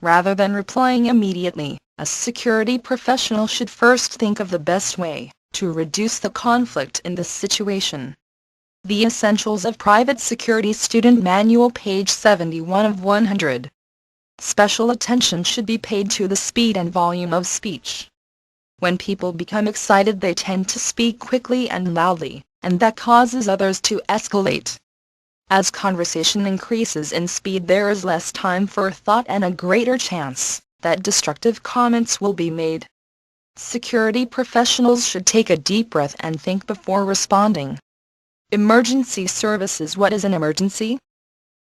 Rather than replying immediately, a security professional should first think of the best way to reduce the conflict in the situation. The Essentials of Private Security Student Manual, page 71 of 100. Special attention should be paid to the speed and volume of speech. When people become excited, they tend to speak quickly and loudly, and that causes others to escalate. As conversation increases in speed, there is less time for thought and a greater chance that destructive comments will be made. Security professionals should take a deep breath and think before responding. Emergency services. What is an emergency?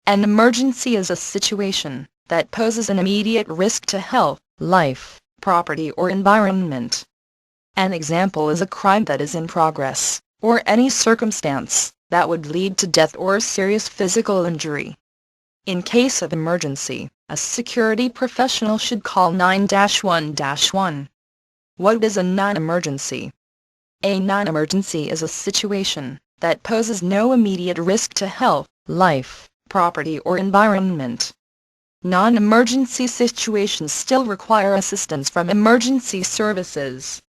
An emergency is a situation that poses an immediate risk to health, life, property, or environment. An example is a crime that is in progress, or any circumstance that would lead to death or serious physical injury. In case of emergency, a security professional should call 9-1-1. What is a non-emergency? A non-emergency is a situation that poses no immediate risk to health, life, property, or environment. Non-emergency situations still require assistance from emergency services.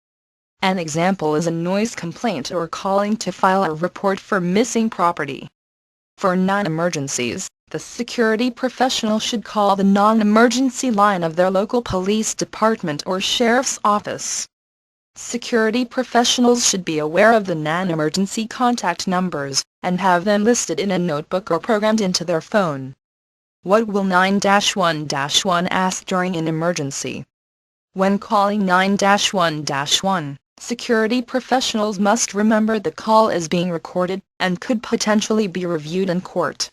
An example is a noise complaint or calling to file a report for missing property. For non-emergencies, the security professional should call the non-emergency line of their local police department or sheriff's office. Security professionals should be aware of the non-emergency contact numbers and have them listed in a notebook or programmed into their phone. What will 9-1-1 ask during an emergency? When calling 9-1-1, security professionals must remember the call is being recorded and could potentially be reviewed in court.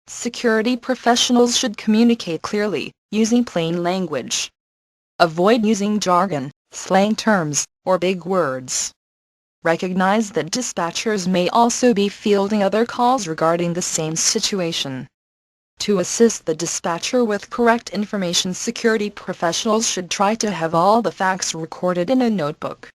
Security professionals should communicate clearly, using plain language. Avoid using jargon, slang terms, or big words. Recognize that dispatchers may also be fielding other calls regarding the same situation. To assist the dispatcher with correct information, security professionals should try to have all the facts recorded in a notebook.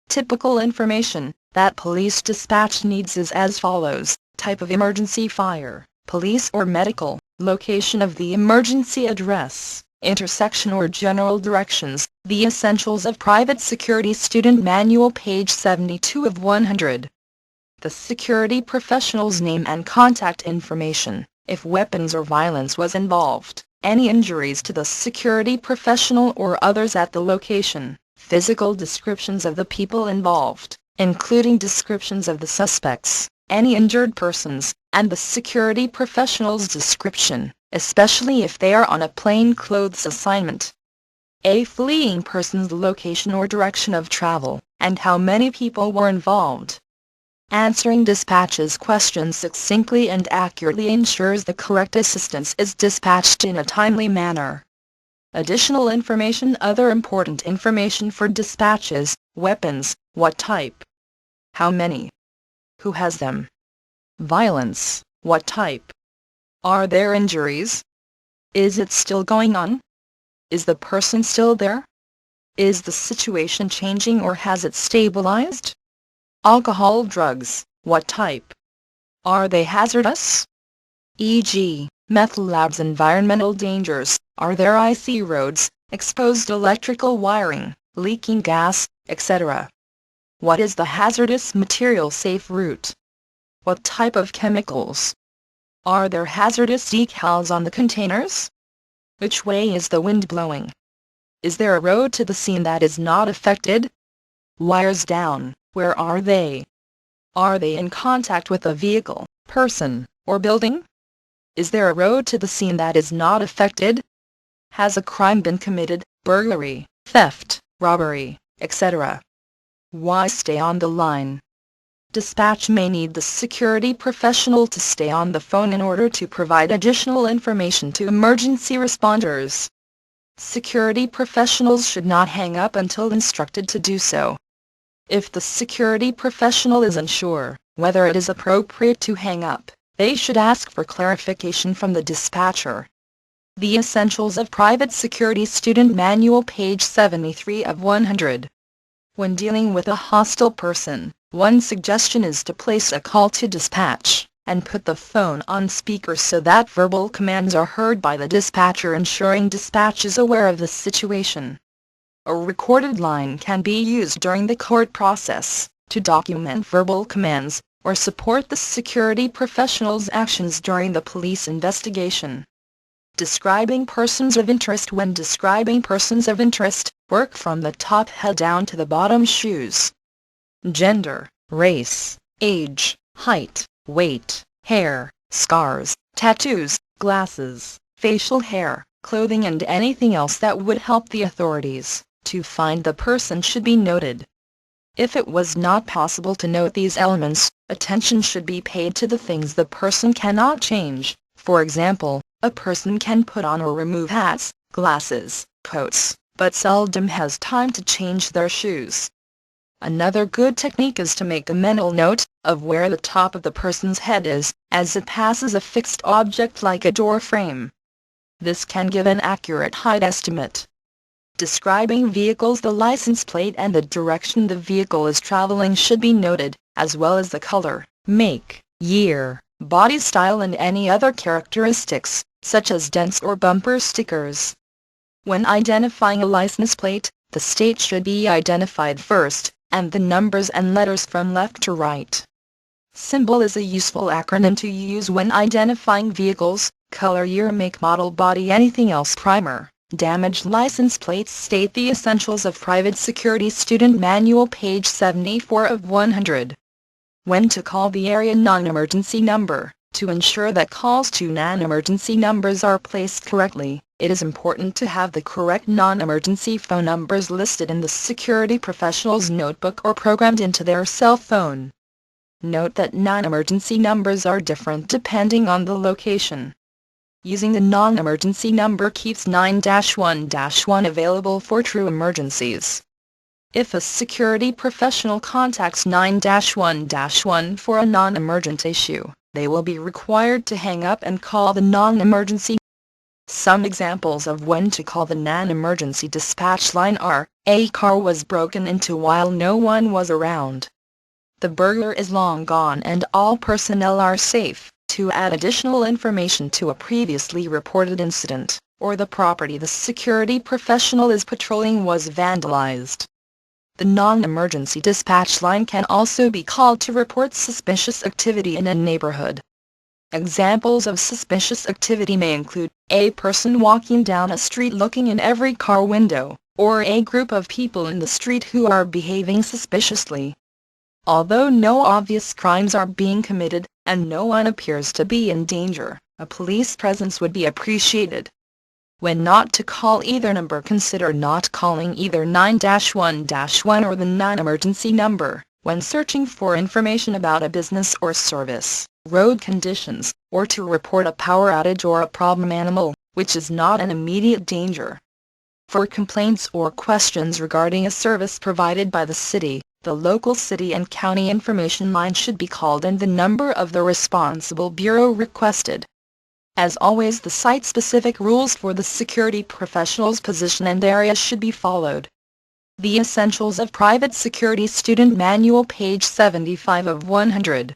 Typical information that police dispatch needs is as follows: type of emergency, fire, police or medical, location of the emergency, address, intersection or general directions. The Essentials of Private Security Student Manual, page 72 of 100. The security professional's name and contact information. If weapons or violence was involved, any injuries to the security professional or others at the location, physical descriptions of the people involved, including descriptions of the suspects, any injured persons, and the security professional's description, especially if they are on a plainclothes assignment. A fleeing person's location or direction of travel, and how many people were involved. Answering dispatches questions succinctly and accurately ensures the correct assistance is dispatched in a timely manner. Additional information. Other important information for dispatches: weapons, what type, how many, who has them, violence, what type, are there injuries, is it still going on, is the person still there, is the situation changing or has it stabilized? Alcohol, drugs, what type? Are they hazardous? E.g., meth labs. Environmental dangers, are there icy roads, exposed electrical wiring, leaking gas, etc.? What is the hazardous material safe route? What type of chemicals? Are there hazardous decals on the containers? Which way is the wind blowing? Is there a road to the scene that is not affected? Wires down. Where are they? Are they in contact with a vehicle, person, or building? Is there a road to the scene that is not affected? Has a crime been committed, burglary, theft, robbery, etc.? Why stay on the line? Dispatch may need the security professional to stay on the phone in order to provide additional information to emergency responders. Security professionals should not hang up until instructed to do so. If the security professional is unsure whether it is appropriate to hang up, they should ask for clarification from the dispatcher. The Essentials of Private Security Student Manual, page 73 of 100. When dealing with a hostile person, one suggestion is to place a call to dispatch and put the phone on speaker so that verbal commands are heard by the dispatcher, ensuring dispatch is aware of the situation. A recorded line can be used during the court process to document verbal commands or support the security professional's actions during the police investigation. Describing persons of interest. When describing persons of interest, work from the top head down to the bottom shoes. Gender, race, age, height, weight, hair, scars, tattoos, glasses, facial hair, clothing and anything else that would help the authorities to find the person should be noted. If it was not possible to note these elements, attention should be paid to the things the person cannot change. For example, a person can put on or remove hats, glasses, coats, but seldom has time to change their shoes. Another good technique is to make a mental note of where the top of the person's head is, as it passes a fixed object like a door frame. This can give an accurate height estimate. Describing vehicles. The license plate and the direction the vehicle is traveling should be noted, as well as the color, make, year, body style and any other characteristics, such as dents or bumper stickers. When identifying a license plate, the state should be identified first, and the numbers and letters from left to right. Symbol is a useful acronym to use when identifying vehicles: color, year, make, model, body, anything else. Primer. Damaged license plates. State the essentials of Private Security Student Manual, page 74 of 100. When to call the area non-emergency number. To ensure that calls to non-emergency numbers are placed correctly, it is important to have the correct non-emergency phone numbers listed in the security professional's notebook or programmed into their cell phone. Note that non-emergency numbers are different depending on the location. Using the non-emergency number keeps 9-1-1 available for true emergencies. If a security professional contacts 9-1-1 for a non-emergent issue, they will be required to hang up and call the non-emergency. Some examples of when to call the non-emergency dispatch line are: a car was broken into while no one was around. The burglar is long gone and all personnel are safe. To add additional information to a previously reported incident, or the property the security professional is patrolling was vandalized. The non-emergency dispatch line can also be called to report suspicious activity in a neighborhood. Examples of suspicious activity may include a person walking down a street looking in every car window, or a group of people in the street who are behaving suspiciously. Although no obvious crimes are being committed, and no one appears to be in danger, a police presence would be appreciated. When not to call either number, consider not calling either 9-1-1 or the non-emergency number when searching for information about a business or service, road conditions, or to report a power outage or a problem animal, which is not an immediate danger. For complaints or questions regarding a service provided by the city, the local city and county information line should be called and the number of the responsible bureau requested. As always, the site-specific rules for the security professional's position and area should be followed. The Essentials of Private Security Student Manual, page 75 of 100.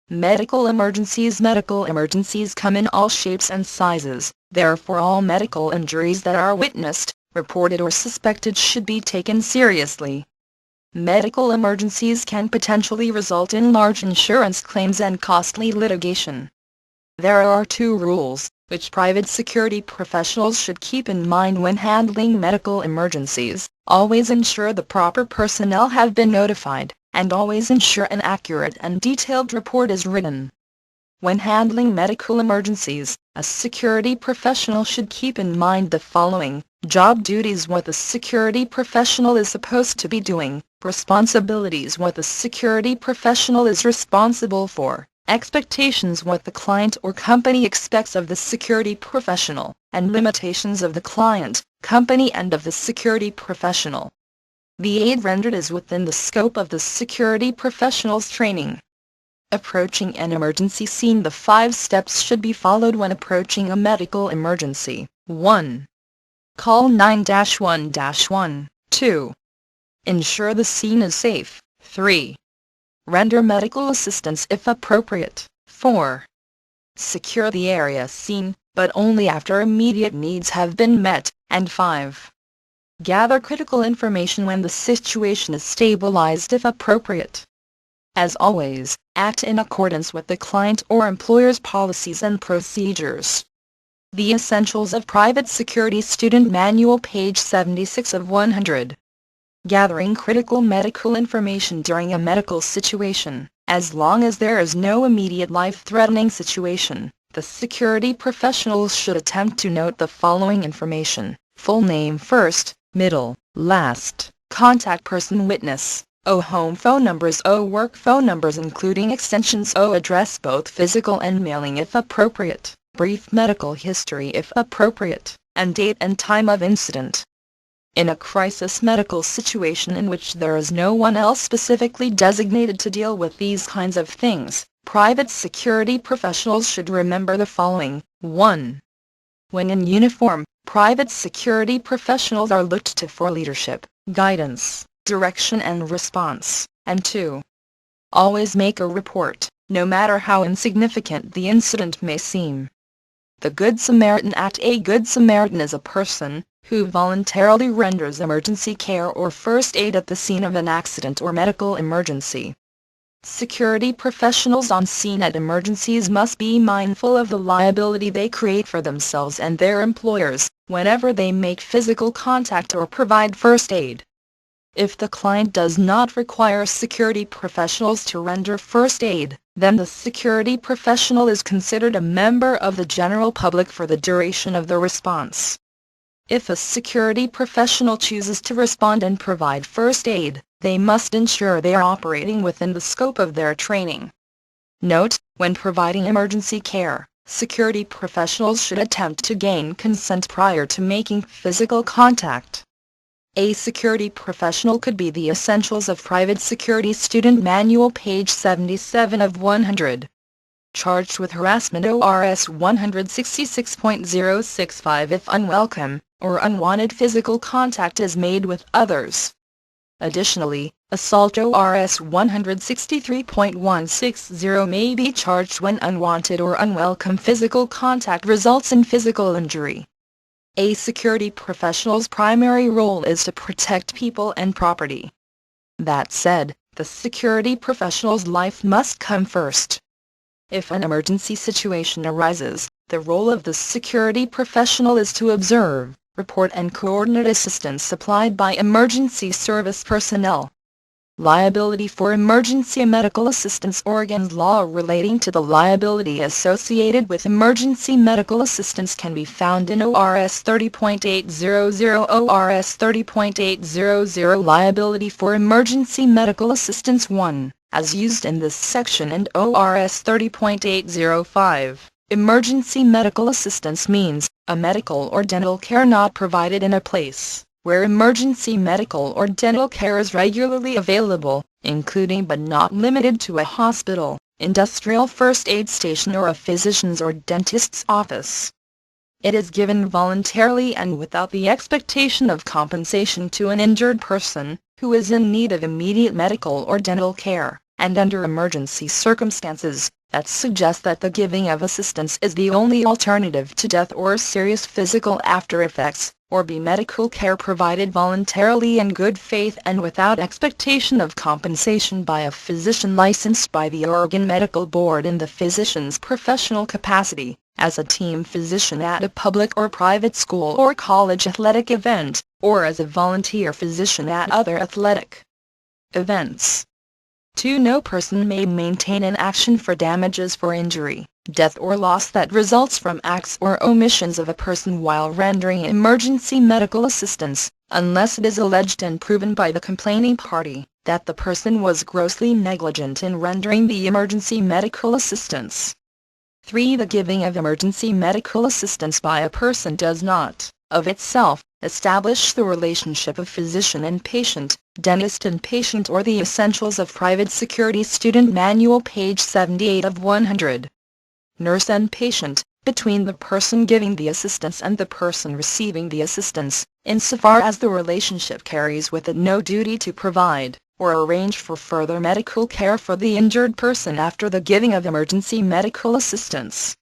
Medical emergencies. Medical emergencies come in all shapes and sizes, therefore all medical injuries that are witnessed, reported or suspected should be taken seriously. Medical emergencies can potentially result in large insurance claims and costly litigation. There are two rules, which private security professionals should keep in mind when handling medical emergencies: always ensure the proper personnel have been notified, and always ensure an accurate and detailed report is written. When handling medical emergencies, a security professional should keep in mind the following: job duties, what the security professional is supposed to be doing; responsibilities, what the security professional is responsible for; expectations, what the client or company expects of the security professional; and limitations of the client, company and of the security professional. The aid rendered is within the scope of the security professional's training. Approaching an emergency scene. The 5 steps should be followed when approaching a medical emergency. 1. Call 9-1-1. 2. Ensure the scene is safe. 3. Render medical assistance if appropriate. 4. Secure the area scene, but only after immediate needs have been met. And 5. Gather critical information when the situation is stabilized if appropriate. As always, act in accordance with the client or employer's policies and procedures. The Essentials of Private Security Student Manual, page 76 of 100. Gathering critical medical information during a medical situation. As long as there is no immediate life-threatening situation, the security professionals should attempt to note the following information: full name first, middle, last, contact person witness, home phone numbers, work phone numbers including extensions, address both physical and mailing if appropriate, brief medical history if appropriate, and date and time of incident. In a crisis medical situation in which there is no one else specifically designated to deal with these kinds of things, private security professionals should remember the following. 1. When in uniform, private security professionals are looked to for leadership, guidance, direction and response. And 2. Always make a report, no matter how insignificant the incident may seem. The Good Samaritan Act. A Good Samaritan is a person who voluntarily renders emergency care or first aid at the scene of an accident or medical emergency. Security professionals on scene at emergencies must be mindful of the liability they create for themselves and their employers whenever they make physical contact or provide first aid. If the client does not require security professionals to render first aid, then the security professional is considered a member of the general public for the duration of the response. If a security professional chooses to respond and provide first aid, they must ensure they are operating within the scope of their training. Note: when providing emergency care, security professionals should attempt to gain consent prior to making physical contact. A security professional could be the Essentials of Private Security Student Manual, page 77 of 100. Charged with harassment, ORS 166.065, if unwelcome or unwanted physical contact is made with others. Additionally, assault, ORS 163.160, may be charged when unwanted or unwelcome physical contact results in physical injury. A security professional's primary role is to protect people and property. That said, the security professional's life must come first. If an emergency situation arises, the role of the security professional is to observe, report and coordinate assistance supplied by emergency service personnel. Liability for emergency medical assistance. Oregon's law relating to the liability associated with emergency medical assistance can be found in ORS 30.800. ORS 30.800, Liability for Emergency Medical Assistance 1, as used in this section, and ORS 30.805. Emergency medical assistance means a medical or dental care not provided in a place where emergency medical or dental care is regularly available, including but not limited to a hospital, industrial first aid station, or a physician's or dentist's office. It is given voluntarily and without the expectation of compensation to an injured person who is in need of immediate medical or dental care, and under emergency circumstances that suggest that the giving of assistance is the only alternative to death or serious physical after effects, or be medical care provided voluntarily in good faith and without expectation of compensation by a physician licensed by the Oregon Medical Board in the physician's professional capacity, as a team physician at a public or private school or college athletic event, or as a volunteer physician at other athletic events. 2. No person may maintain an action for damages for injury, death or loss that results from acts or omissions of a person while rendering emergency medical assistance, unless it is alleged and proven by the complaining party that the person was grossly negligent in rendering the emergency medical assistance. 3. The giving of emergency medical assistance by a person does not, of itself, establish the relationship of physician and patient, dentist and patient, or the Essentials of Private Security Student Manual, page 78 of 100. Nurse and patient, between the person giving the assistance and the person receiving the assistance, insofar as the relationship carries with it no duty to provide or arrange for further medical care for the injured person after the giving of emergency medical assistance.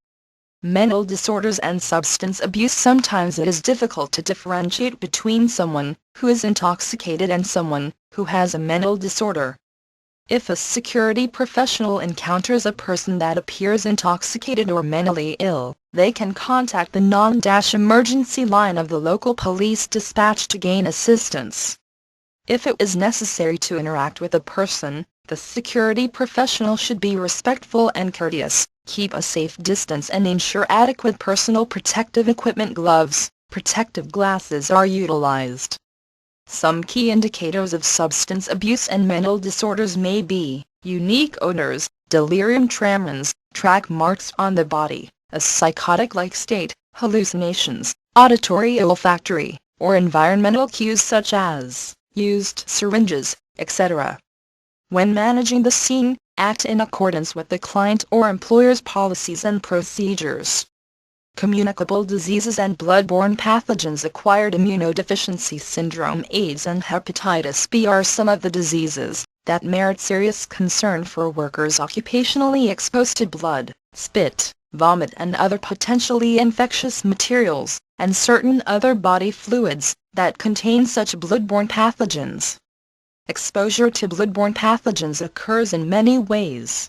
mental disorders and substance abuse. Sometimes it is difficult to differentiate between someone who is intoxicated and someone who has a mental disorder. If a security professional encounters a person that appears intoxicated or mentally ill, they can contact the non-emergency line of the local police dispatch to gain assistance. If it is necessary to interact with a person, the security professional should be respectful and courteous, keep a safe distance and ensure adequate personal protective equipment. Gloves, protective glasses are utilized. Some key indicators of substance abuse and mental disorders may be unique odors, delirium tremens, track marks on the body, a psychotic-like state, hallucinations, auditory, olfactory, or environmental cues such as used syringes, etc. When managing the scene, act in accordance with the client or employer's policies and procedures. Communicable diseases and blood-borne pathogens. Acquired immunodeficiency syndrome, AIDS and hepatitis B are some of the diseases that merit serious concern for workers occupationally exposed to blood, spit, vomit and other potentially infectious materials, and certain other body fluids that contain such blood-borne pathogens. Exposure to blood-borne pathogens occurs in many ways.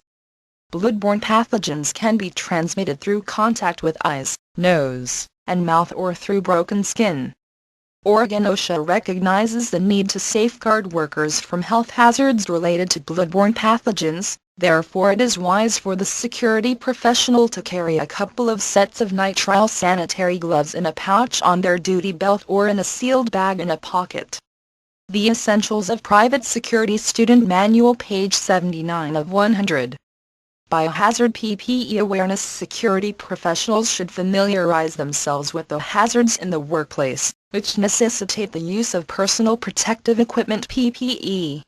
Blood-borne pathogens can be transmitted through contact with eyes, nose, and mouth or through broken skin. Oregon OSHA recognizes the need to safeguard workers from health hazards related to blood-borne pathogens, therefore it is wise for the security professional to carry a couple of sets of nitrile sanitary gloves in a pouch on their duty belt or in a sealed bag in a pocket. The Essentials of Private Security Student Manual, page 79 of 100. Biohazard PPE awareness. Security professionals should familiarize themselves with the hazards in the workplace, which necessitate the use of personal protective equipment PPE.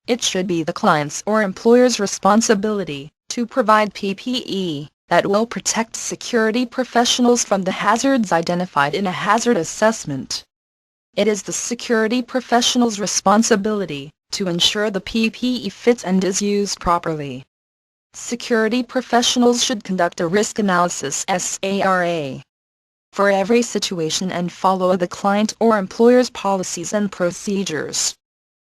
It should be the client's or employer's responsibility to provide PPE that will protect security professionals from the hazards identified in a hazard assessment. It is the security professional's responsibility to ensure the PPE fits and is used properly. Security professionals should conduct a risk analysis (SARA) for every situation and follow the client or employer's policies and procedures.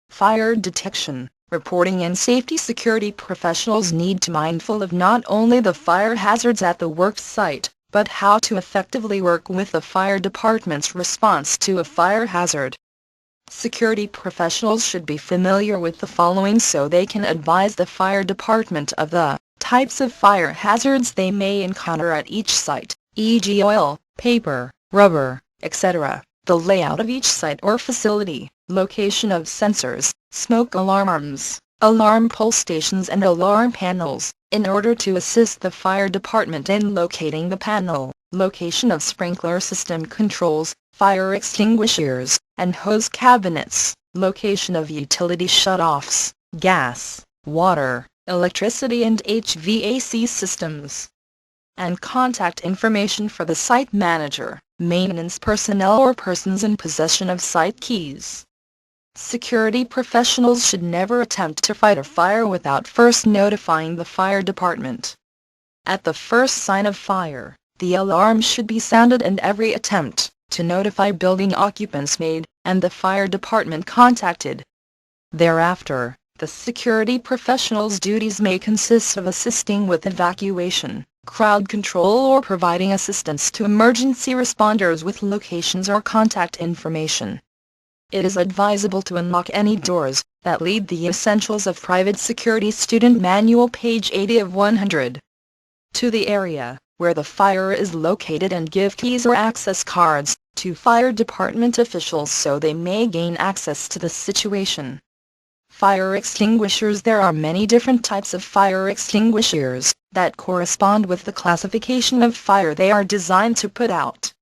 Fire detection, reporting and safety. Security professionals need to be mindful of not only the fire hazards at the work site, but how to effectively work with the fire department's response to a fire hazard. Security professionals should be familiar with the following so they can advise the fire department of the types of fire hazards they may encounter at each site, e.g. oil, paper, rubber, etc., the layout of each site or facility, location of sensors, smoke alarms, alarm pull stations and alarm panels, in order to assist the fire department in locating the panel, location of sprinkler system controls, fire extinguishers, and hose cabinets, location of utility shutoffs, gas, water, electricity and HVAC systems, and contact information for the site manager, maintenance personnel or persons in possession of site keys. Security professionals should never attempt to fight a fire without first notifying the fire department. At the first sign of fire, the alarm should be sounded and every attempt to notify building occupants made, and the fire department contacted. Thereafter, the security professional's duties may consist of assisting with evacuation, crowd control or providing assistance to emergency responders with locations or contact information. It is advisable to unlock any doors that lead. The Essentials of Private Security Student Manual, page 80 of 100. To the area where the fire is located and give keys or access cards to fire department officials so they may gain access to the situation. Fire extinguishers. There are many different types of fire extinguishers that correspond with the classification of fire they are designed to put out.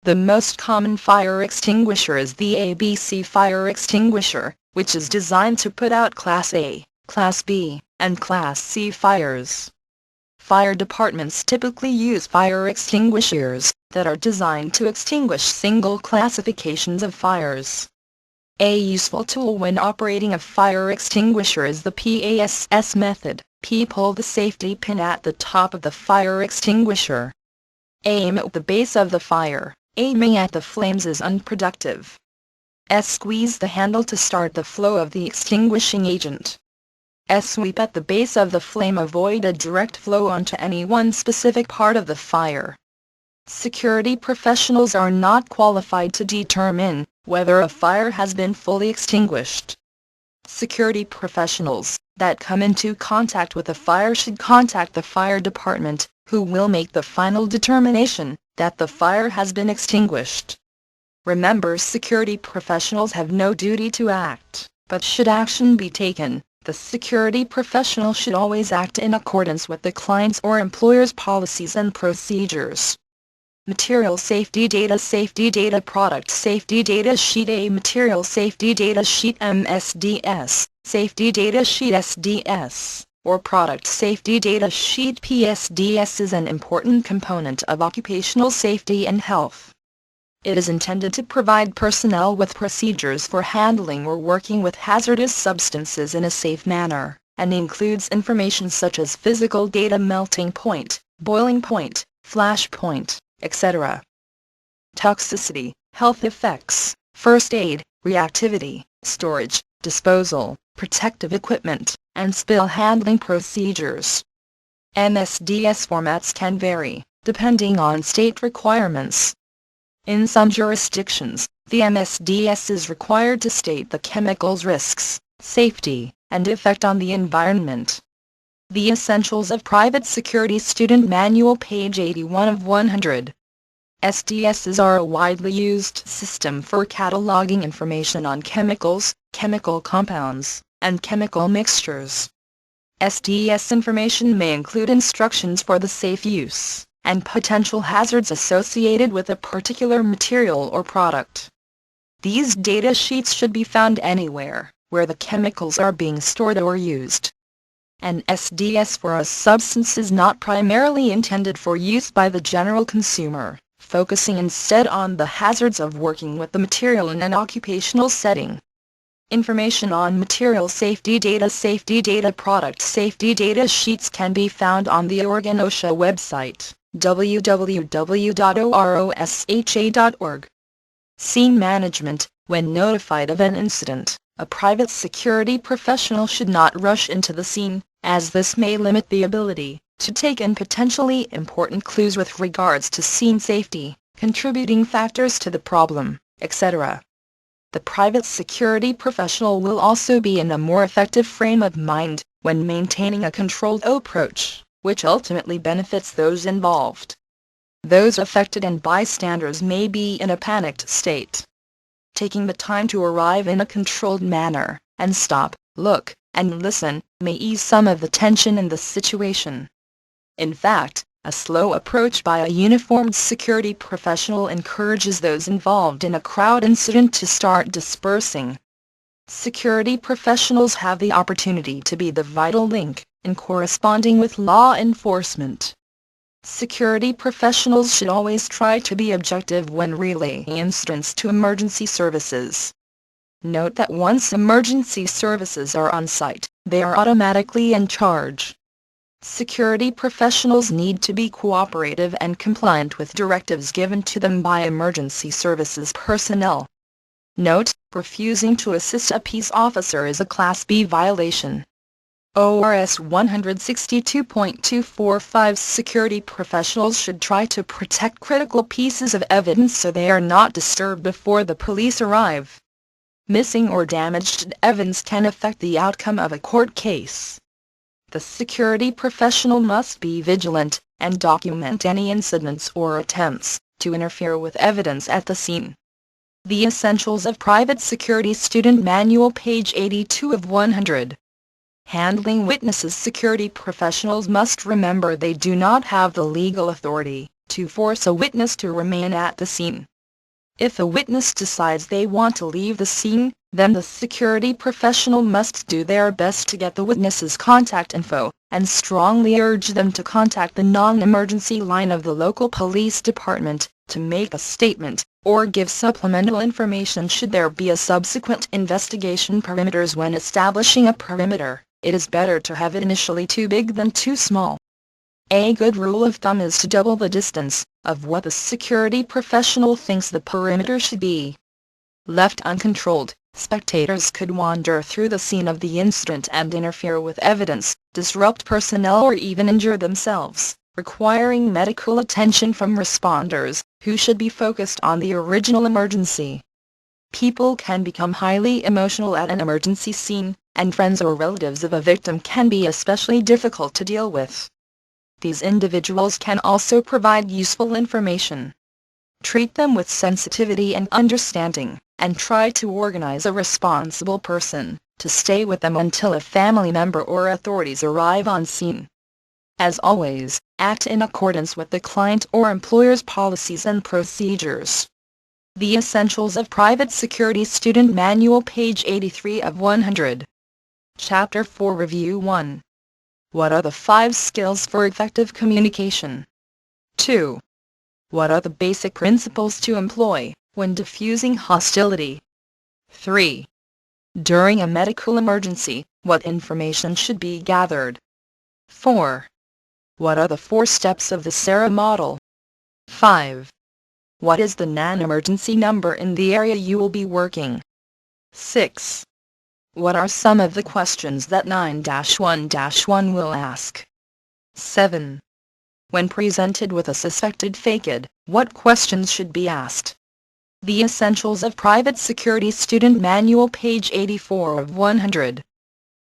The most common fire extinguisher is the ABC fire extinguisher, which is designed to put out Class A, Class B, and Class C fires. Fire departments typically use fire extinguishers that are designed to extinguish single classifications of fires. A useful tool when operating a fire extinguisher is the PASS method. Pull the safety pin at the top of the fire extinguisher. Aim at the base of the fire. Aiming at the flames is unproductive. S. Squeeze the handle to start the flow of the extinguishing agent. S. Sweep at the base of the flame. Avoid a direct flow onto any one specific part of the fire. Security professionals are not qualified to determine whether a fire has been fully extinguished. Security professionals that come into contact with a fire should contact the fire department, who will make the final determination that the fire has been extinguished. Remember, security professionals have no duty to act, but should action be taken, the security professional should always act in accordance with the client's or employer's policies and procedures. Material Safety Data Product Safety Data Sheet. A Material Safety Data Sheet MSDS, Safety Data Sheet SDS, or Product Safety Data Sheet PSDS is an important component of occupational safety and health. It is intended to provide personnel with procedures for handling or working with hazardous substances in a safe manner, and includes information such as physical data, melting point, boiling point, flash point, etc. Toxicity, health effects, first aid, reactivity, storage, disposal, protective equipment, and spill handling procedures. MSDS formats can vary, depending on state requirements. In some jurisdictions, the MSDS is required to state the chemical's risks, safety, and effect on the environment. The Essentials of Private Security Student Manual, page 81 of 100. SDSs are a widely used system for cataloging information on chemicals, chemical compounds, and chemical mixtures. SDS information may include instructions for the safe use and potential hazards associated with a particular material or product. These data sheets should be found anywhere where the chemicals are being stored or used. An SDS for a substance is not primarily intended for use by the general consumer, focusing instead on the hazards of working with the material in an occupational setting. Information on material safety data product safety data sheets can be found on the Oregon OSHA website, www.orosha.org. Scene management. When notified of an incident, a private security professional should not rush into the scene, as this may limit the ability to take in potentially important clues with regards to scene safety, contributing factors to the problem, etc. The private security professional will also be in a more effective frame of mind when maintaining a controlled approach, which ultimately benefits those involved. Those affected and bystanders may be in a panicked state. Taking the time to arrive in a controlled manner, and stop, look, and listen, may ease some of the tension in the situation. In fact, a slow approach by a uniformed security professional encourages those involved in a crowd incident to start dispersing. Security professionals have the opportunity to be the vital link in corresponding with law enforcement. Security professionals should always try to be objective when relaying incidents to emergency services. Note that once emergency services are on site, they are automatically in charge. Security professionals need to be cooperative and compliant with directives given to them by emergency services personnel. Note, refusing to assist a peace officer is a Class B violation. ORS 162.245 Security professionals should try to protect critical pieces of evidence so they are not disturbed before the police arrive. Missing or damaged evidence can affect the outcome of a court case. The security professional must be vigilant and document any incidents or attempts to interfere with evidence at the scene. The Essentials of Private Security Student Manual, page 82 of 100. Handling witnesses. Security professionals must remember they do not have the legal authority to force a witness to remain at the scene. If a witness decides they want to leave the scene, then the security professional must do their best to get the witness's contact info, and strongly urge them to contact the non-emergency line of the local police department to make a statement, or give supplemental information should there be a subsequent investigation. Perimeters. When establishing a perimeter, it is better to have it initially too big than too small. A good rule of thumb is to double the distance of what the security professional thinks the perimeter should be. Left uncontrolled, spectators could wander through the scene of the incident and interfere with evidence, disrupt personnel or even injure themselves, requiring medical attention from responders, who should be focused on the original emergency. People can become highly emotional at an emergency scene, and friends or relatives of a victim can be especially difficult to deal with. These individuals can also provide useful information. Treat them with sensitivity and understanding, and try to organize a responsible person to stay with them until a family member or authorities arrive on scene. As always, act in accordance with the client or employer's policies and procedures. The Essentials of Private Security Student Manual, page 83 of 100. Chapter 4, Review 1. What are the 5 skills for effective communication? 2. What are the basic principles to employ when diffusing hostility? 3. During a medical emergency, what information should be gathered? 4. What are the 4 steps of the SARA model? 5. What is the non-emergency number in the area you will be working? 6. What are some of the questions that 9-1-1 will ask? 7. When presented with a suspected FAKID, what questions should be asked? The Essentials of Private Security Student Manual, page 84 of 100.